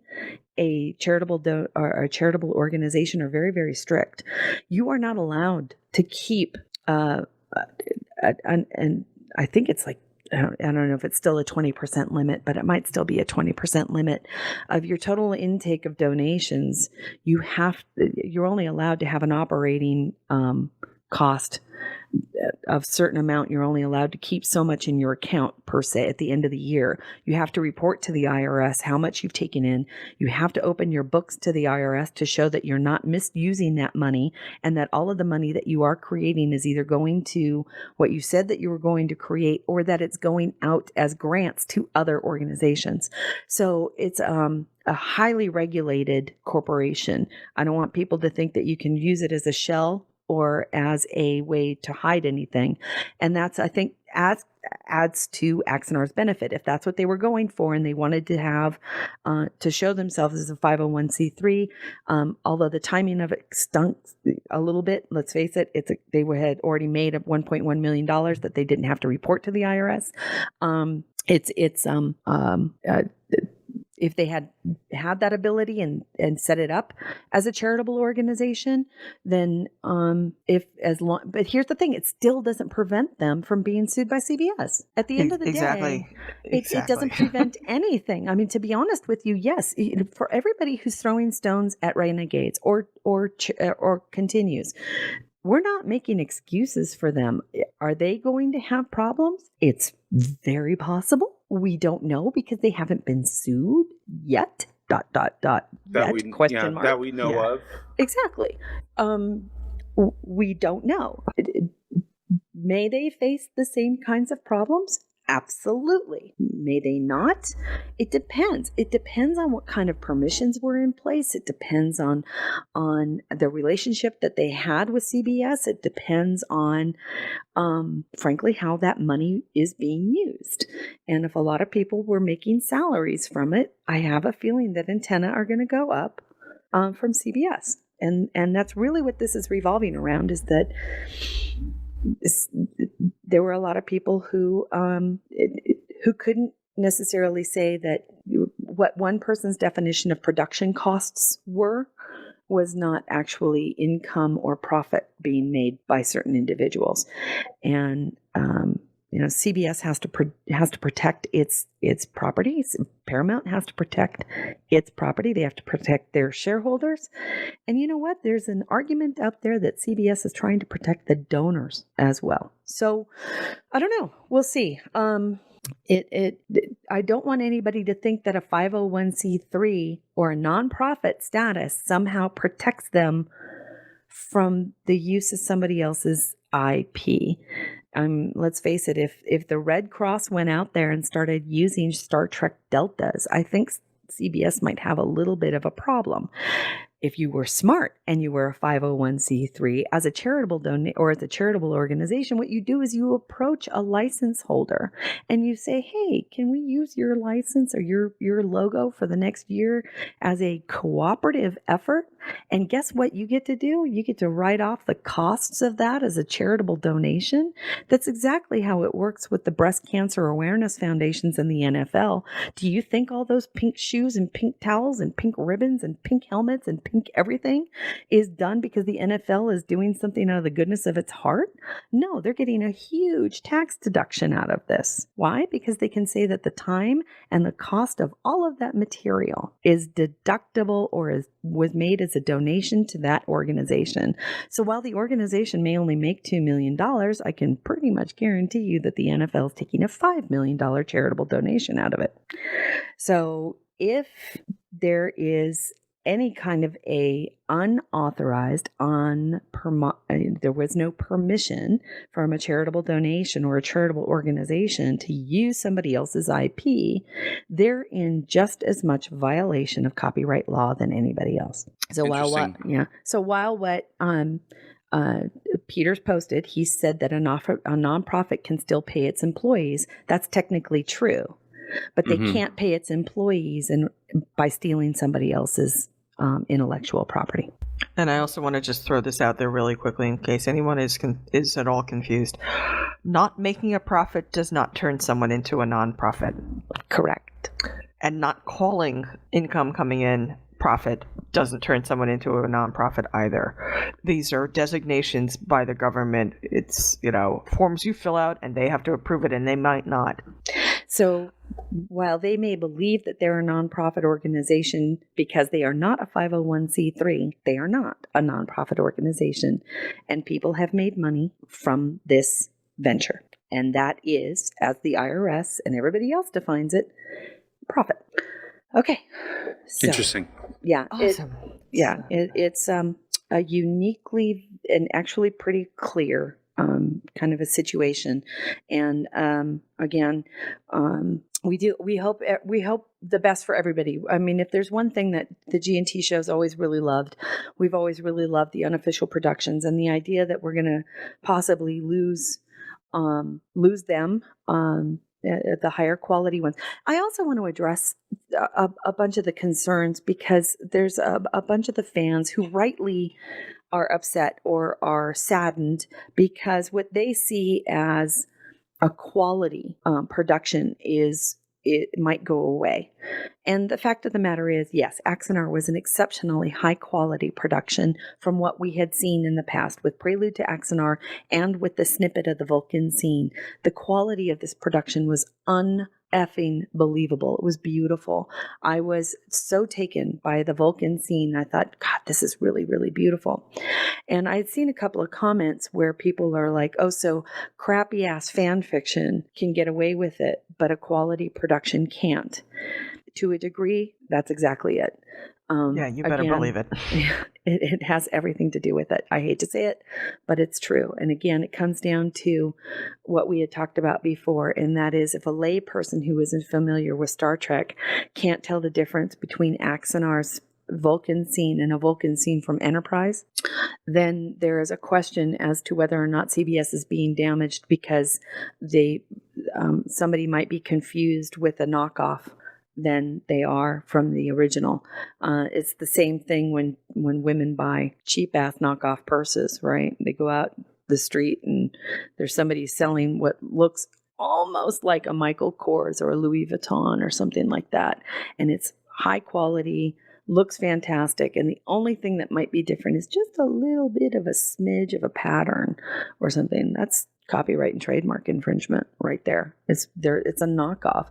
a charitable organization are very, very strict. You are not allowed to keep, and I think it's like, I don't know if it's still a 20% limit, but it might still be a 20% limit of your total intake of donations. You're only allowed to have an operating cost of a certain amount. You're only allowed to keep so much in your account per se at the end of the year. You have to report to the IRS how much you've taken in. You have to open your books to the IRS to show that you're not misusing that money and that all of the money that you are creating is either going to what you said that you were going to create or that it's going out as grants to other organizations. So it's a highly regulated corporation. I don't want people to think that you can use it as a shell or as a way to hide anything. And that's, I think, adds to Axonar's benefit. If that's what they were going for and they wanted to have, to show themselves as a 501c3, although the timing of it stunk a little bit, let's face it, they had already made $1.1 million that they didn't have to report to the IRS. If they had that ability and set it up as a charitable organization, then but here's the thing, it still doesn't prevent them from being sued by CBS. At the end of the day, it doesn't prevent anything. I mean, to be honest with you, yes, for everybody who's throwing stones at renegades or continues, we're not making excuses for them. Are they going to have problems? It's very possible. We don't know because they haven't been sued yet. ... Question mark. That we know of. Exactly. We don't know. May they face the same kinds of problems? Absolutely. May they not? It depends. It depends on what kind of permissions were in place. It depends on the relationship that they had with CBS. It depends on, frankly, how that money is being used. And if a lot of people were making salaries from it, I have a feeling that antenna are going to go up from CBS. And that's really what this is revolving around, is that there were a lot of people who couldn't necessarily say that what one person's definition of production costs was not actually income or profit being made by certain individuals. And CBS has to protect its property. Paramount has to protect its property. They have to protect their shareholders. And you know what? There's an argument out there that CBS is trying to protect the donors as well. So I don't know. We'll see. I don't want anybody to think that a 501c3 or a nonprofit status somehow protects them from the use of somebody else's IP. Let's face it, if the Red Cross went out there and started using Star Trek Deltas, I think CBS might have a little bit of a problem. If you were smart and you were a 501c3 as a charitable or as a charitable organization, what you do is you approach a license holder and you say, hey, can we use your license or your logo for the next year as a cooperative effort? And guess what you get to do? You get to write off the costs of that as a charitable donation. That's exactly how it works with the breast cancer awareness foundations in the NFL. Do you think all those pink shoes and pink towels and pink ribbons and pink helmets and pink everything is done because the NFL is doing something out of the goodness of its heart? No, they're getting a huge tax deduction out of this. Why? Because they can say that the time and the cost of all of that material is deductible or was made as a donation to that organization. So while the organization may only make $2 million, I can pretty much guarantee you that the NFL is taking a $5 million charitable donation out of it. So if there is any kind of a unauthorized, there was no permission from a charitable donation or a charitable organization to use somebody else's IP, they're in just as much violation of copyright law than anybody else. So while what Peter's posted, he said that a nonprofit can still pay its employees. That's technically true, but they can't pay its employees by stealing somebody else's intellectual property. And I also want to just throw this out there really quickly in case anyone is at all confused. Not making a profit does not turn someone into a nonprofit. Correct. And not calling income coming in profit doesn't turn someone into a nonprofit either. These are designations by the government. It's, forms you fill out and they have to approve it and they might not. So while they may believe that they're a nonprofit organization because they are not a 501c3, they are not a nonprofit organization. And people have made money from this venture. And that is, as the IRS and everybody else defines it, profit. Okay. So, interesting. Yeah. Awesome. It's a uniquely and actually pretty clear kind of a situation. And again, we hope the best for everybody. I mean, if there's one thing that the G&T show's always really loved, we've always really loved the unofficial productions, and the idea that we're going to possibly lose them. The higher quality ones. I also want to address a bunch of the concerns, because there's a bunch of the fans who rightly are upset or are saddened because what they see as a quality production it might go away. And the fact of the matter is, yes, Axanar was an exceptionally high quality production from what we had seen in the past with Prelude to Axanar and with the snippet of the Vulcan scene. The quality of this production was effing believable. It was beautiful. I was so taken by the Vulcan scene. I thought, God, this is really, really beautiful. And I'd seen a couple of comments where people are like, oh, so crappy ass fan fiction can get away with it, but a quality production can't. To a degree, that's exactly it. Yeah, you better believe it. It has everything to do with it. I hate to say it, but it's true. And again, it comes down to what we had talked about before, and that is if a lay person who isn't familiar with Star Trek can't tell the difference between Axanar's Vulcan scene and a Vulcan scene from Enterprise, then there is a question as to whether or not CBS is being damaged because somebody might be confused with a knockoff than they are from the original. It's the same thing when women buy cheap-ass knockoff purses, right? They go out the street and there's somebody selling what looks almost like a Michael Kors or a Louis Vuitton or something like that. And it's high quality, looks fantastic, and the only thing that might be different is just a little bit of a smidge of a pattern or something. That's copyright and trademark infringement right there. It's a knockoff.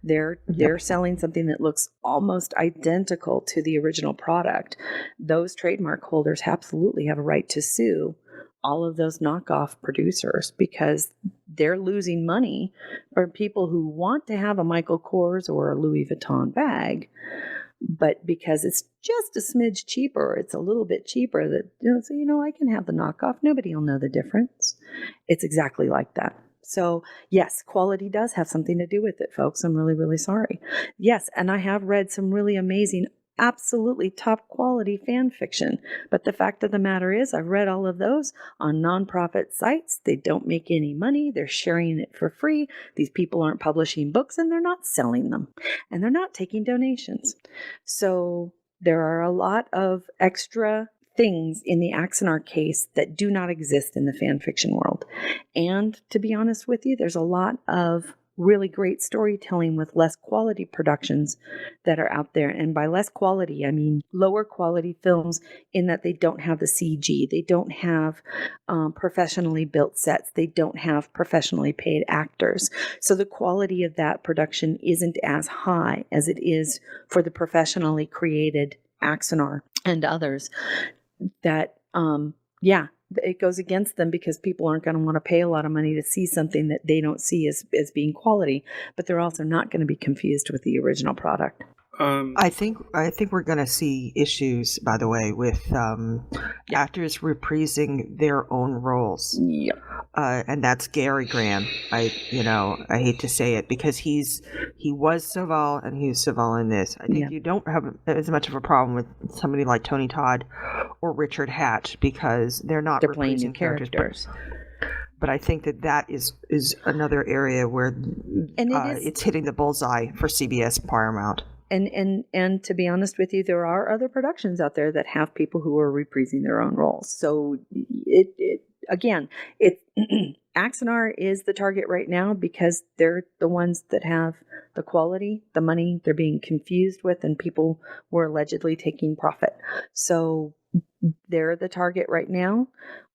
They're selling something that looks almost identical to the original product. Those trademark holders absolutely have a right to sue all of those knockoff producers because they're losing money for people who want to have a Michael Kors or a Louis Vuitton bag. But because it's just a smidge cheaper, it's a little bit cheaper so I can have the knockoff. Nobody will know the difference. It's exactly like that. So yes, quality does have something to do with it, folks. I'm really, really sorry. Yes, and I have read some really amazing, absolutely top quality fan fiction. But the fact of the matter is, I've read all of those on nonprofit sites. They don't make any money. They're sharing it for free. These people aren't publishing books and they're not selling them. And they're not taking donations. So there are a lot of extra things in the Axanar case that do not exist in the fan fiction world. And to be honest with you, there's a lot of really great storytelling with less quality productions that are out there. And by less quality, I mean lower quality films in that they don't have the CG. They don't have professionally built sets. They don't have professionally paid actors. So the quality of that production isn't as high as it is for the professionally created Axanar and others that, it goes against them because people aren't going to want to pay a lot of money to see something that they don't see as being quality, but they're also not going to be confused with the original product. I think we're going to see issues, by the way, with actors reprising their own roles. Yeah. And that's Gary Graham. I hate to say it because he was Saval and he's Saval in this. I think you don't have as much of a problem with somebody like Tony Todd or Richard Hatch because they're playing new reprising characters. But I think that is another area where it's hitting the bullseye for CBS Paramount. And to be honest with you, there are other productions out there that have people who are reprising their own roles. So Axanar is the target right now because they're the ones that have the quality, the money they're being confused with, and people were allegedly taking profit. So they're the target right now.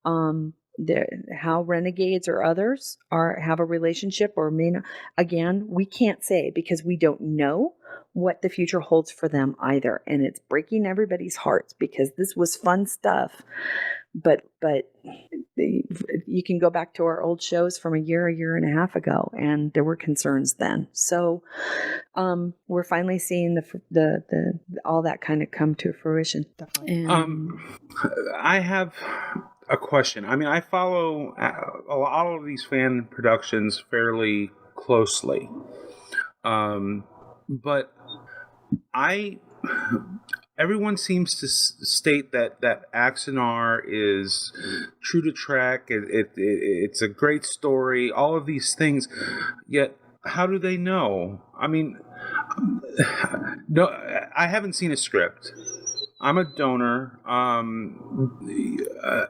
How Renegades or others have a relationship or may not, again, we can't say because we don't know what the future holds for them either. And it's breaking everybody's hearts because this was fun stuff. But you can go back to our old shows from a year and a half ago, and there were concerns then. So we're finally seeing the all that kind of come to fruition. Definitely. I have a question. I mean, I follow a lot of these fan productions fairly closely, but I everyone seems to state that Axanar is true to Trek. It's a great story. All of these things, yet how do they know? I mean, no, I haven't seen a script. I'm a donor.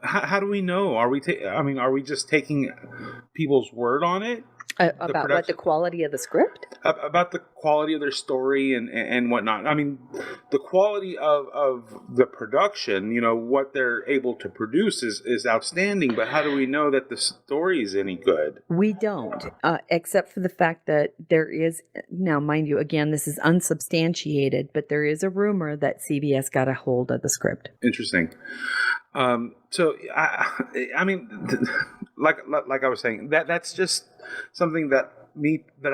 How do we know? Are we? Are we just taking people's word on it? About what the quality of the script? About the quality of their story and whatnot. I mean, the quality of the production, what they're able to produce is outstanding, but how do we know that the story is any good? We don't, except for the fact that there is, now mind you, again, this is unsubstantiated, but there is a rumor that CBS got a hold of the script. Interesting. So, I mean, like I was saying, that's just something that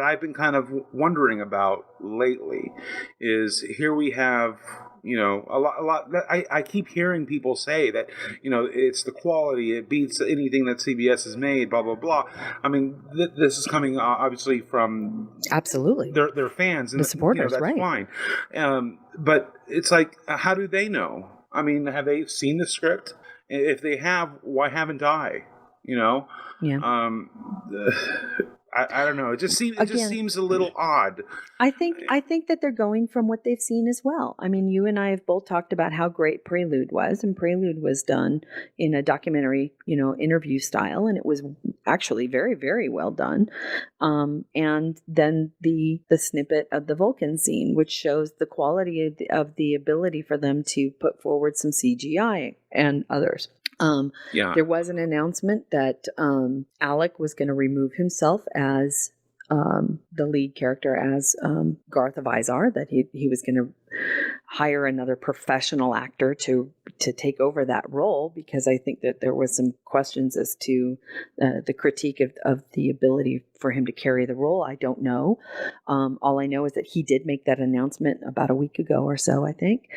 I've been kind of wondering about lately. Is here we have a lot. I keep hearing people say that it's the quality, it beats anything that CBS has made. Blah blah blah. I mean, this is coming obviously from absolutely their fans and the supporters, that's right? Fine, but it's like, how do they know? I mean, have they seen the script? If they have, why haven't I? Yeah. I don't know. It just seems a little odd. I think that they're going from what they've seen as well. I mean, you and I have both talked about how great Prelude was, and Prelude was done in a documentary, interview style, and it was actually very, very well done. And then the snippet of the Vulcan scene, which shows the quality of the ability for them to put forward some CGI and others. There was an announcement that Alec was going to remove himself as the lead character as Garth of Izar, that he was going to hire another professional actor to take over that role, because I think that there was some questions as to the critique of the ability for him to carry the role. I don't know. All I know is that he did make that announcement about a week ago or so, I think.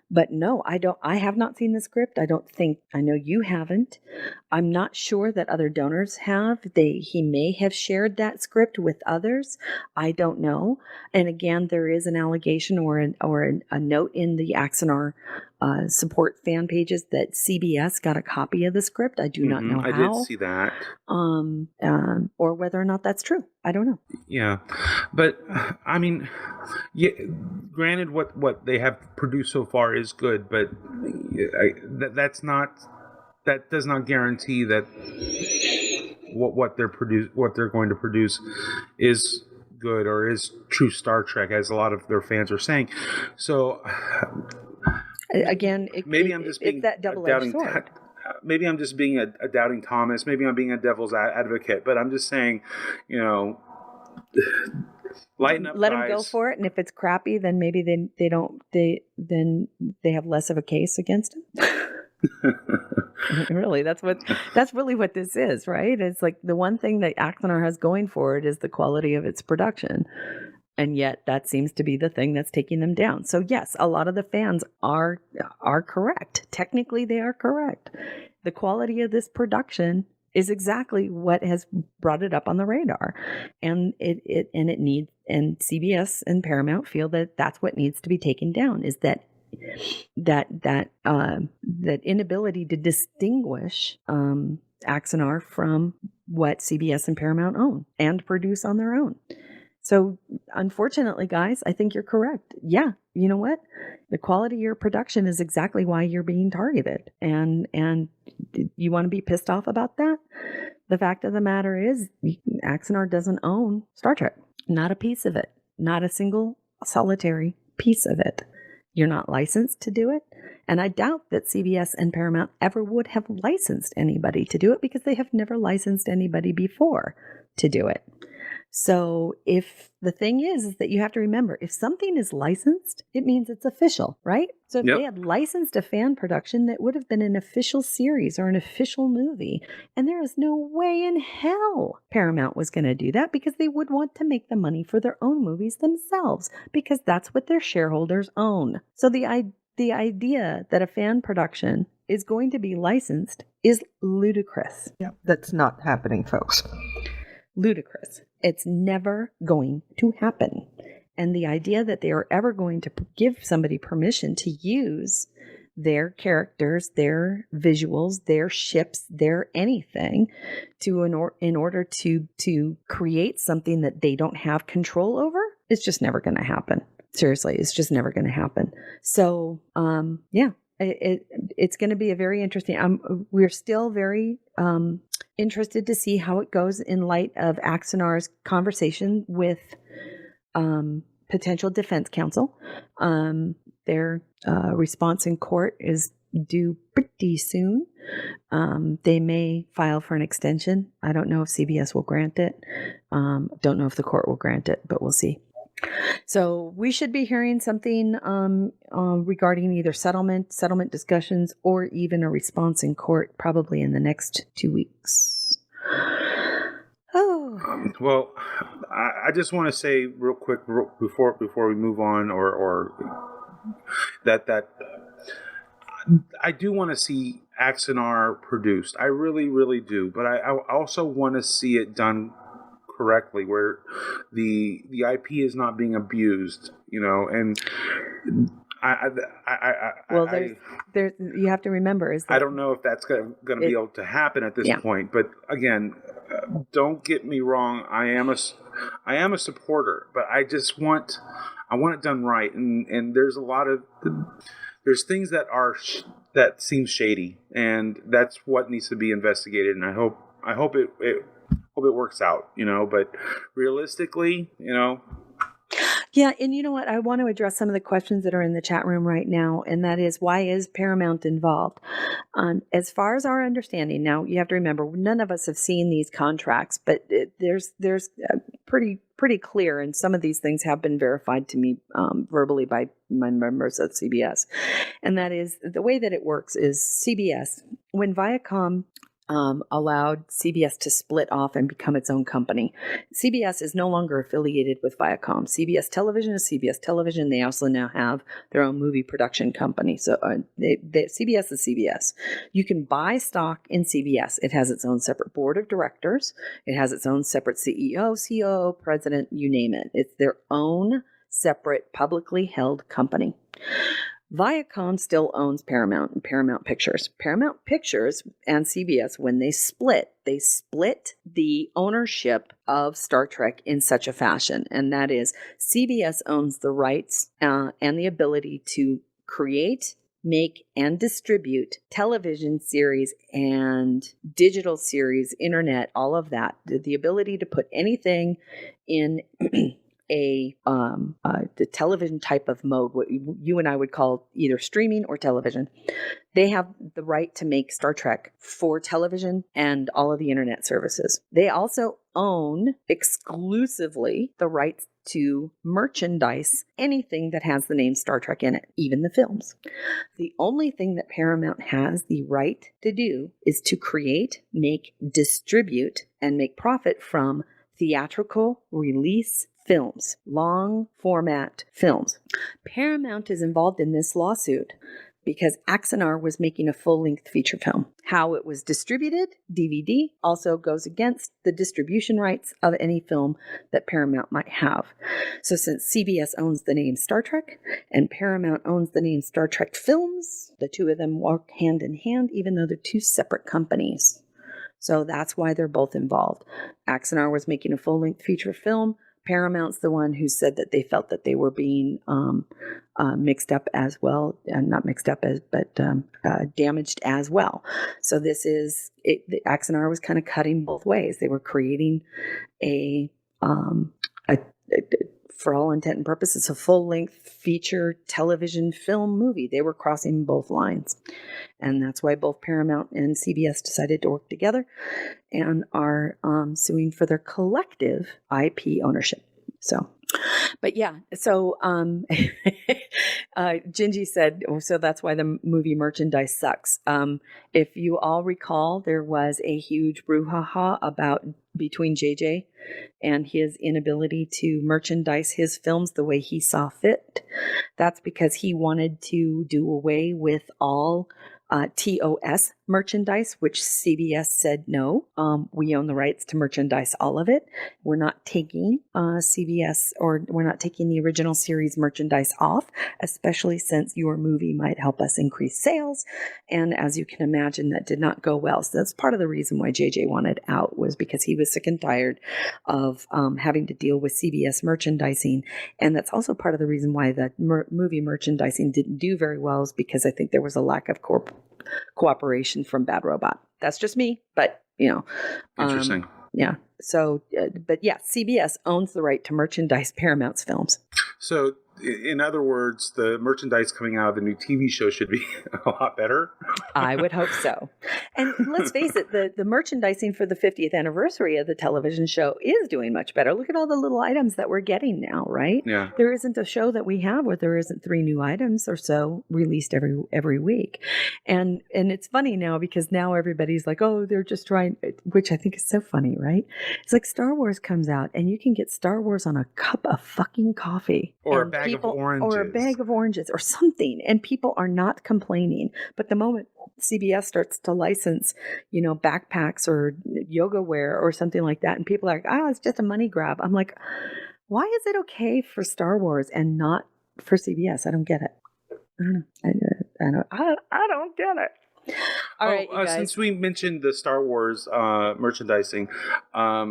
But no, I have not seen the script. I know you haven't. I'm not sure that other donors have. He may have shared that script with others. I don't know. And again, there is an allegation or a note in the Axanar support fan pages that CBS got a copy of the script. I do not know how. I did see that. Or whether or not that's true. I don't know. Yeah. But I mean, granted, what they have produced so far is good, but that does not guarantee that what they're going to produce is good or is true Star Trek, as a lot of their fans are saying. So again, it's that double-edged sword. Maybe I'm just being a doubting Thomas. Maybe I'm being a devil's advocate. But I'm just saying, lighten up. Let them go for it, and if it's crappy, then maybe then they have less of a case against him. Really, that's really what this is, right? It's like the one thing that Axanar has going for it is the quality of its production. And yet that seems to be the thing that's taking them down. So yes, a lot of the fans are correct. Technically, they are correct. The quality of this production is exactly what has brought it up on the radar. And it needs, and CBS and Paramount feel that that's what needs to be taken down, is that inability to distinguish Axanar from what CBS and Paramount own and produce on their own. So unfortunately, guys, I think you're correct. Yeah, you know what? The quality of your production is exactly why you're being targeted. And you want to be pissed off about that? The fact of the matter is, Axanar doesn't own Star Trek. Not a piece of it. Not a single solitary piece of it. You're not licensed to do it. And I doubt that CBS and Paramount ever would have licensed anybody to do it, because they have never licensed anybody before to do it. So if the thing is that you have to remember, if something is licensed, it means it's official, right? So if they had licensed a fan production, that would have been an official series or an official movie. And there is no way in hell Paramount was going to do that, because they would want to make the money for their own movies themselves, because that's what their shareholders own. So the the idea that a fan production is going to be licensed is ludicrous. Yeah, that's not happening, folks. Ludicrous. It's never going to happen. And the idea that they are ever going to give somebody permission to use their characters, their visuals, their ships, their anything in order to create something that they don't have control over, it's just never going to happen. Seriously, it's just never going to happen. So, yeah, it's going to be a very interesting. We're still very interested to see how it goes in light of Axanar's conversation with potential defense counsel. Their response in court is due pretty soon. They may file for an extension. I don't know if CBS will grant it. Don't know if the court will grant it, but we'll see. So we should be hearing something regarding either settlement discussions, or even a response in court probably in the next 2 weeks. Oh. Well, I just want to say real quick before we move on, or that I do want to see Axanar produced. I really, really do. But I also want to see it done correctly, where the IP is not being abused, and you have to remember is that I don't know if that's going to be able to happen at this point. But again, don't get me wrong. I am a supporter, but I want it done right. And there's a lot of there's things that seem shady, and that's what needs to be investigated. And I hope it works out, but realistically, Yeah, and you know what? I want to address some of the questions that are in the chat room right now, and that is, why is Paramount involved? As far as our understanding, now you have to remember, none of us have seen these contracts, but there's pretty clear, and some of these things have been verified to me verbally by my members at CBS, and that is, the way that it works is CBS, when Viacom allowed CBS to split off and become its own company. CBS is no longer affiliated with Viacom. CBS Television is CBS Television. They also now have their own movie production company. So CBS is CBS. You can buy stock in CBS. It has its own separate board of directors. It has its own separate CEO, COO, president, you name it. It's their own separate publicly held company. Viacom still owns Paramount and Paramount Pictures. Paramount Pictures and CBS, when they split the ownership of Star Trek in such a fashion. And that is, CBS owns the rights and the ability to create, make, and distribute television series and digital series, internet, all of that. The ability to put anything in the television type of mode, what you and I would call either streaming or television. They have the right to make Star Trek for television and all of the internet services. They also own exclusively the rights to merchandise anything that has the name Star Trek in it, even the films. The only thing that Paramount has the right to do is to create, make, distribute, and make profit from theatrical release films, long format films. Paramount is involved in this lawsuit because Axanar was making a full-length feature film. How it was distributed, DVD, also goes against the distribution rights of any film that Paramount might have. So since CBS owns the name Star Trek and Paramount owns the name Star Trek Films, the two of them walk hand in hand, even though they're two separate companies. So that's why they're both involved. Axanar was making a full-length feature film. Paramount's the one who said that they felt that they were being mixed up as well, not mixed up as, but damaged as well. So this is Axanar was kind of cutting both ways. They were creating for all intent and purposes, a full-length feature television film movie. They were crossing both lines. And that's why both Paramount and CBS decided to work together and are suing for their collective IP ownership. So, but yeah, so Gingy said, so that's why the movie merchandise sucks. If you all recall, there was a huge brouhaha about between JJ and his inability to merchandise his films the way he saw fit. That's because he wanted to do away with all TOS merchandise, which CBS said no. We own the rights to merchandise all of it. We're not taking CBS, or we're not taking the original series merchandise off, especially since your movie might help us increase sales. And as you can imagine, that did not go well. So that's part of the reason why JJ wanted out, was because he was sick and tired of having to deal with CBS merchandising. And that's also part of the reason why the movie merchandising didn't do very well, is because I think there was a lack of cooperation from Bad Robot. That's just me, but Interesting. Yeah. So, but yeah, CBS owns the right to merchandise Paramount's films. So, in other words, the merchandise coming out of the new TV show should be a lot better. I would hope so. And let's face it, the merchandising for the 50th anniversary of the television show is doing much better. Look at all the little items that we're getting now, right? Yeah. There isn't a show that we have where there isn't 3 new items or so released every week. And it's funny now, because now everybody's like, oh, they're just trying, which I think is so funny, right? It's like Star Wars comes out and you can get Star Wars on a cup of fucking coffee. Or a bag of oranges. Or a bag of oranges or something. And people are not complaining. But the moment CBS starts to license, backpacks or yoga wear or something like that, and people are like, oh, it's just a money grab. I'm like, why is it okay for Star Wars and not for CBS? I don't get it. I don't get it. All right, you guys. Since we mentioned the Star Wars merchandising, I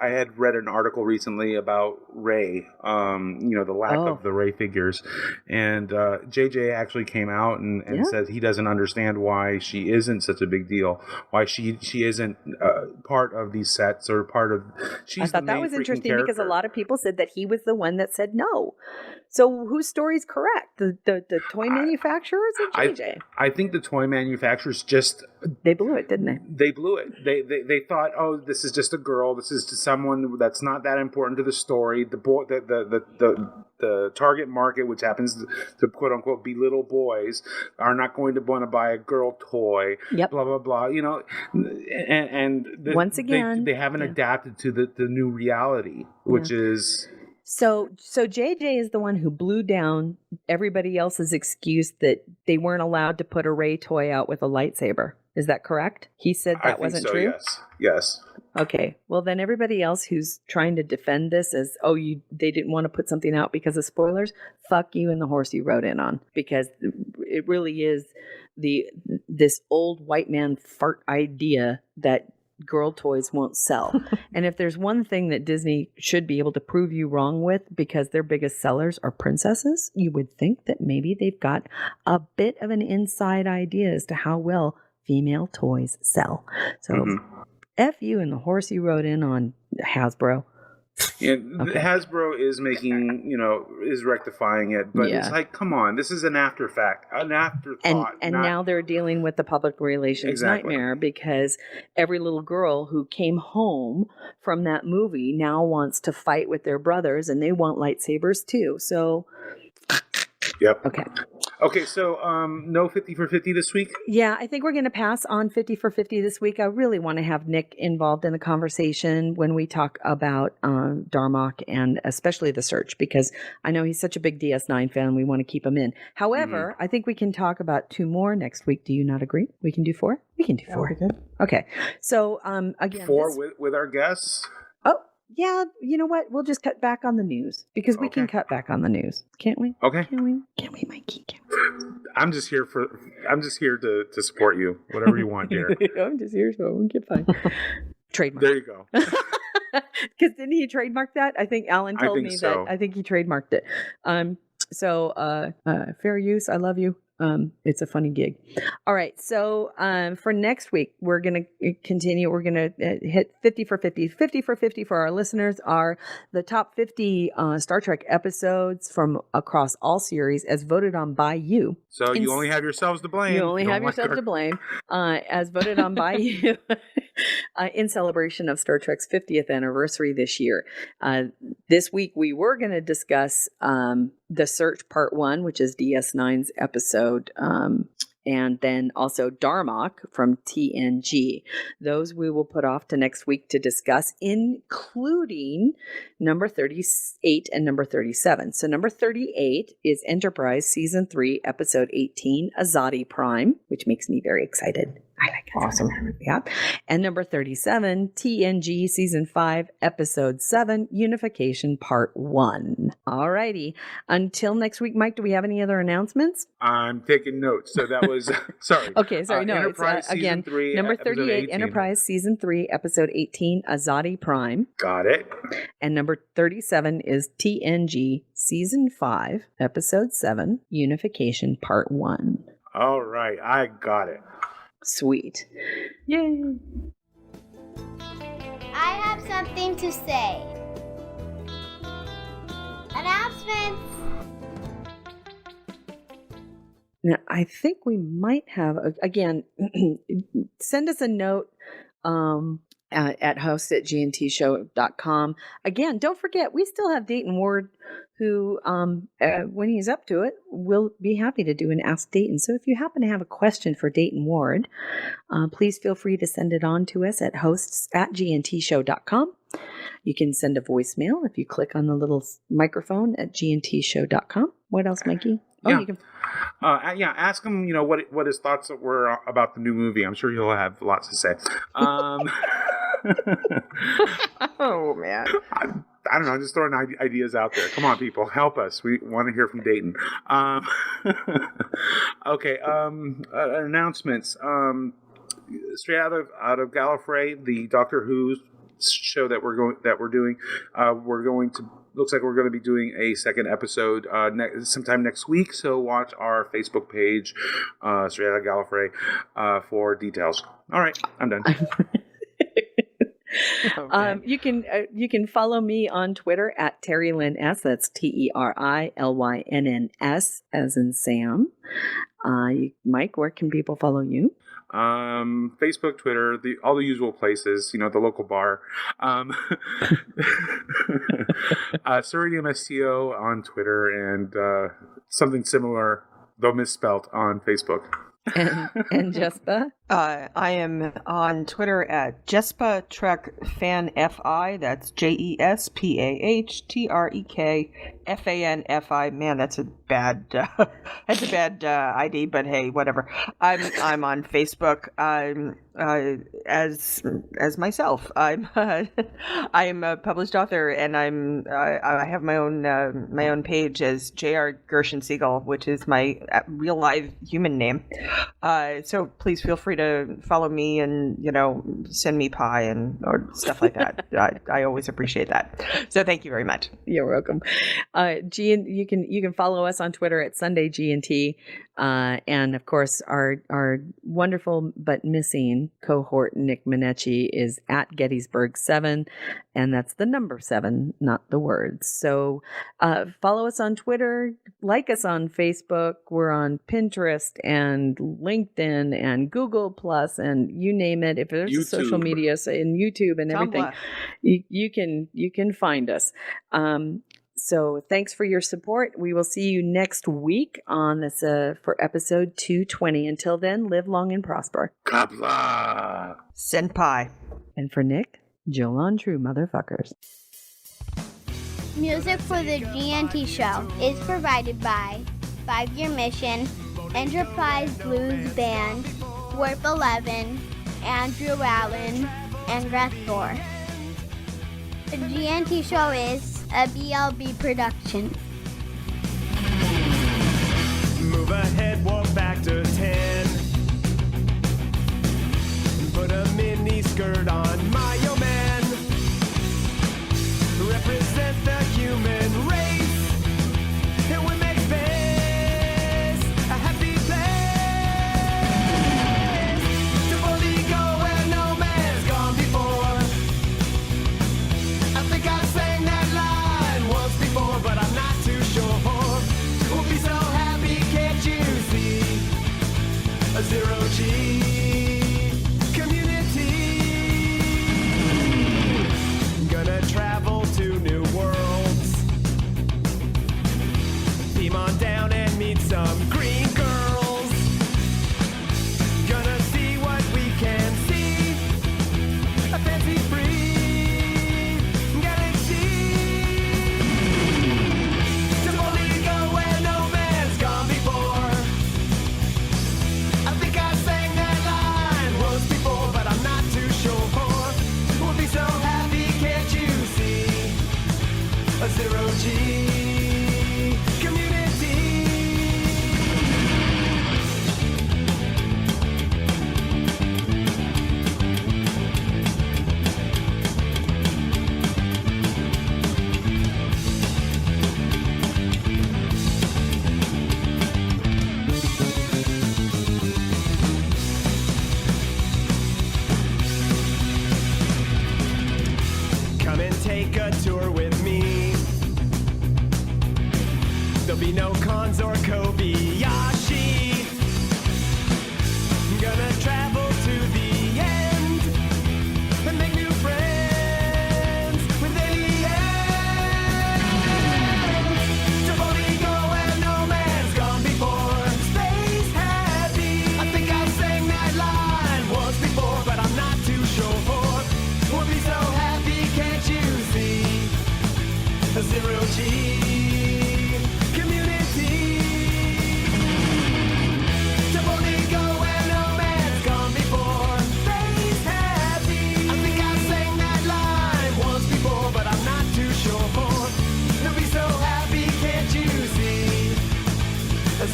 had read an article recently about Rey, the lack of the Rey figures, and JJ actually came out and said he doesn't understand why she isn't such a big deal, why she isn't part of these sets or part of. I thought that was interesting because a lot of people said that he was the one that said no. So whose story is correct? The toy manufacturers or JJ? I think the toy manufacturers just they blew it, didn't they? They blew it. They thought, oh, this is just a girl. This is just someone that's not that important to the story. The target market, which happens to quote unquote be little boys, are not going to want to buy a girl toy. Yep. Blah blah blah. And once again, they haven't adapted to the new reality, which is. So JJ is the one who blew down everybody else's excuse that they weren't allowed to put a Rey toy out with a lightsaber. Is that correct? He said that wasn't true? Yes. Okay. Well, then everybody else who's trying to defend this as, they didn't want to put something out because of spoilers, fuck you and the horse you rode in on. Because it really is this old white man fart idea that girl toys won't sell. And if there's one thing that Disney should be able to prove you wrong with, because their biggest sellers are princesses, you would think that maybe they've got a bit of an inside idea as to how well female toys sell. So F you and the horse you rode in on, Hasbro. And Hasbro is making, is rectifying it, but it's like, come on, this is an afterthought. And now they're dealing with the public relations nightmare, because every little girl who came home from that movie now wants to fight with their brothers, and they want lightsabers too. So, yep. Okay, so no 50 for 50 this week? Yeah, I think we're going to pass on 50 for 50 this week. I really want to have Nick involved in the conversation when we talk about Darmok and especially The Search, because I know he's such a big DS9 fan. We want to keep him in. However, I think we can talk about 2 more next week. Do you not agree? We can do 4? We can do 4. Good. Okay. So, again. 4 with our guests? Oh, yeah. You know what? We'll just cut back on the news, because we can cut back on the news. Can't we? Okay. Can we, Mikey? Can we? I'm just here to support you. Whatever you want here. I'm just here so we can get fine. Trademark. There you go. Because didn't he trademark that? I think Alan told me that. I think he trademarked it. So fair use. I love you. It's a funny gig. All right. So for next week, we're going to continue. We're going to hit 50 for 50. 50 for 50 for our listeners are the top 50 Star Trek episodes from across all series as voted on by you. So you only have yourselves to blame. You only have yourselves to blame as voted on by you in celebration of Star Trek's 50th anniversary this year. This week, we were going to discuss The Search Part 1, which is DS9's episode and then also Darmok from TNG. Those we will put off to next week to discuss, including number 38 and number 37. So number 38 is Enterprise Season 3, Episode 18, Azadi Prime, which makes me very excited. I like it. Awesome. Yeah. And number 37, TNG Season 5, Episode 7, Unification Part 1. All righty. Until next week, Mike, do we have any other announcements? I'm taking notes. So that was, sorry. Okay, sorry. No, Enterprise it's, again, Season 3, number Episode 38, 18. Enterprise Season 3, Episode 18, Azadi Prime. Got it. And number 37 is TNG Season 5, Episode 7, Unification Part 1. All right. I got it. Sweet. Yay. I have something to say. Announcements. Now, I think we might have, again, send us a note at host@gntshow.com. Again, don't forget, we still have Dayton Ward, who, when he's up to it, will be happy to do an Ask Dayton. So if you happen to have a question for Dayton Ward, please feel free to send it on to us at hosts@gntshow.com. You can send a voicemail if you click on the little microphone at gntshow.com. What else, Mikey? Yeah. You can. Ask him, what his thoughts were about the new movie. I'm sure he'll have lots to say. Oh, man. I don't know, just throwing ideas out there. Come on, people, help us. We want to hear from Dayton. Okay, announcements. Straight out of Gallifrey, the Doctor Who show that we're doing. Looks like we're going to be doing a second episode sometime next week. So watch our Facebook page, Straight Out of Gallifrey, for details. All right, I'm done. Okay. You can follow me on Twitter at Terry Lynn S. That's TERILYNNS as in Sam. Mike, where can people follow you? Facebook, Twitter, all the usual places. The local bar. Ceridium STO on Twitter, and something similar, though misspelt, on Facebook. And Jespa? I am on Twitter at Jespa Trek Fan FI. That's JESPAHTREKFANFI. Man, that's a bad ID, but hey, whatever. I'm on Facebook. I'm as myself. I am a published author, and I have my own page as J.R. Gershon Siegel, which is my real live human name. So please feel free to follow me and send me pie or stuff like that. I always appreciate that. So thank you very much. You're welcome. You can follow us on Twitter at SundayGNT, and of course our wonderful but missing cohort Nick Minetti is at Gettysburg 7, and that's the number 7, not the words. So follow us on Twitter, like us on Facebook. We're on Pinterest and LinkedIn and Google Plus and you name it. If there's a social media and YouTube and everything, you can find us. So thanks for your support. We will see you next week on this for episode 220. Until then, live long and prosper. Kabla. Senpai. And for Nick, Jill on True Motherfuckers. Music for the GNT show is provided by 5 Year Mission, Enterprise Blues Band, Warp 11, Andrew Allen, and Greth Thor. The GNT show is a BLB production. Move ahead, walk back to 10. Put a mini skirt on my yo man. Represent the human race. And we make space a happy place. To fully go where no man's gone before. I think I sang that line once before, but I'm not too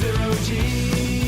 Zero G.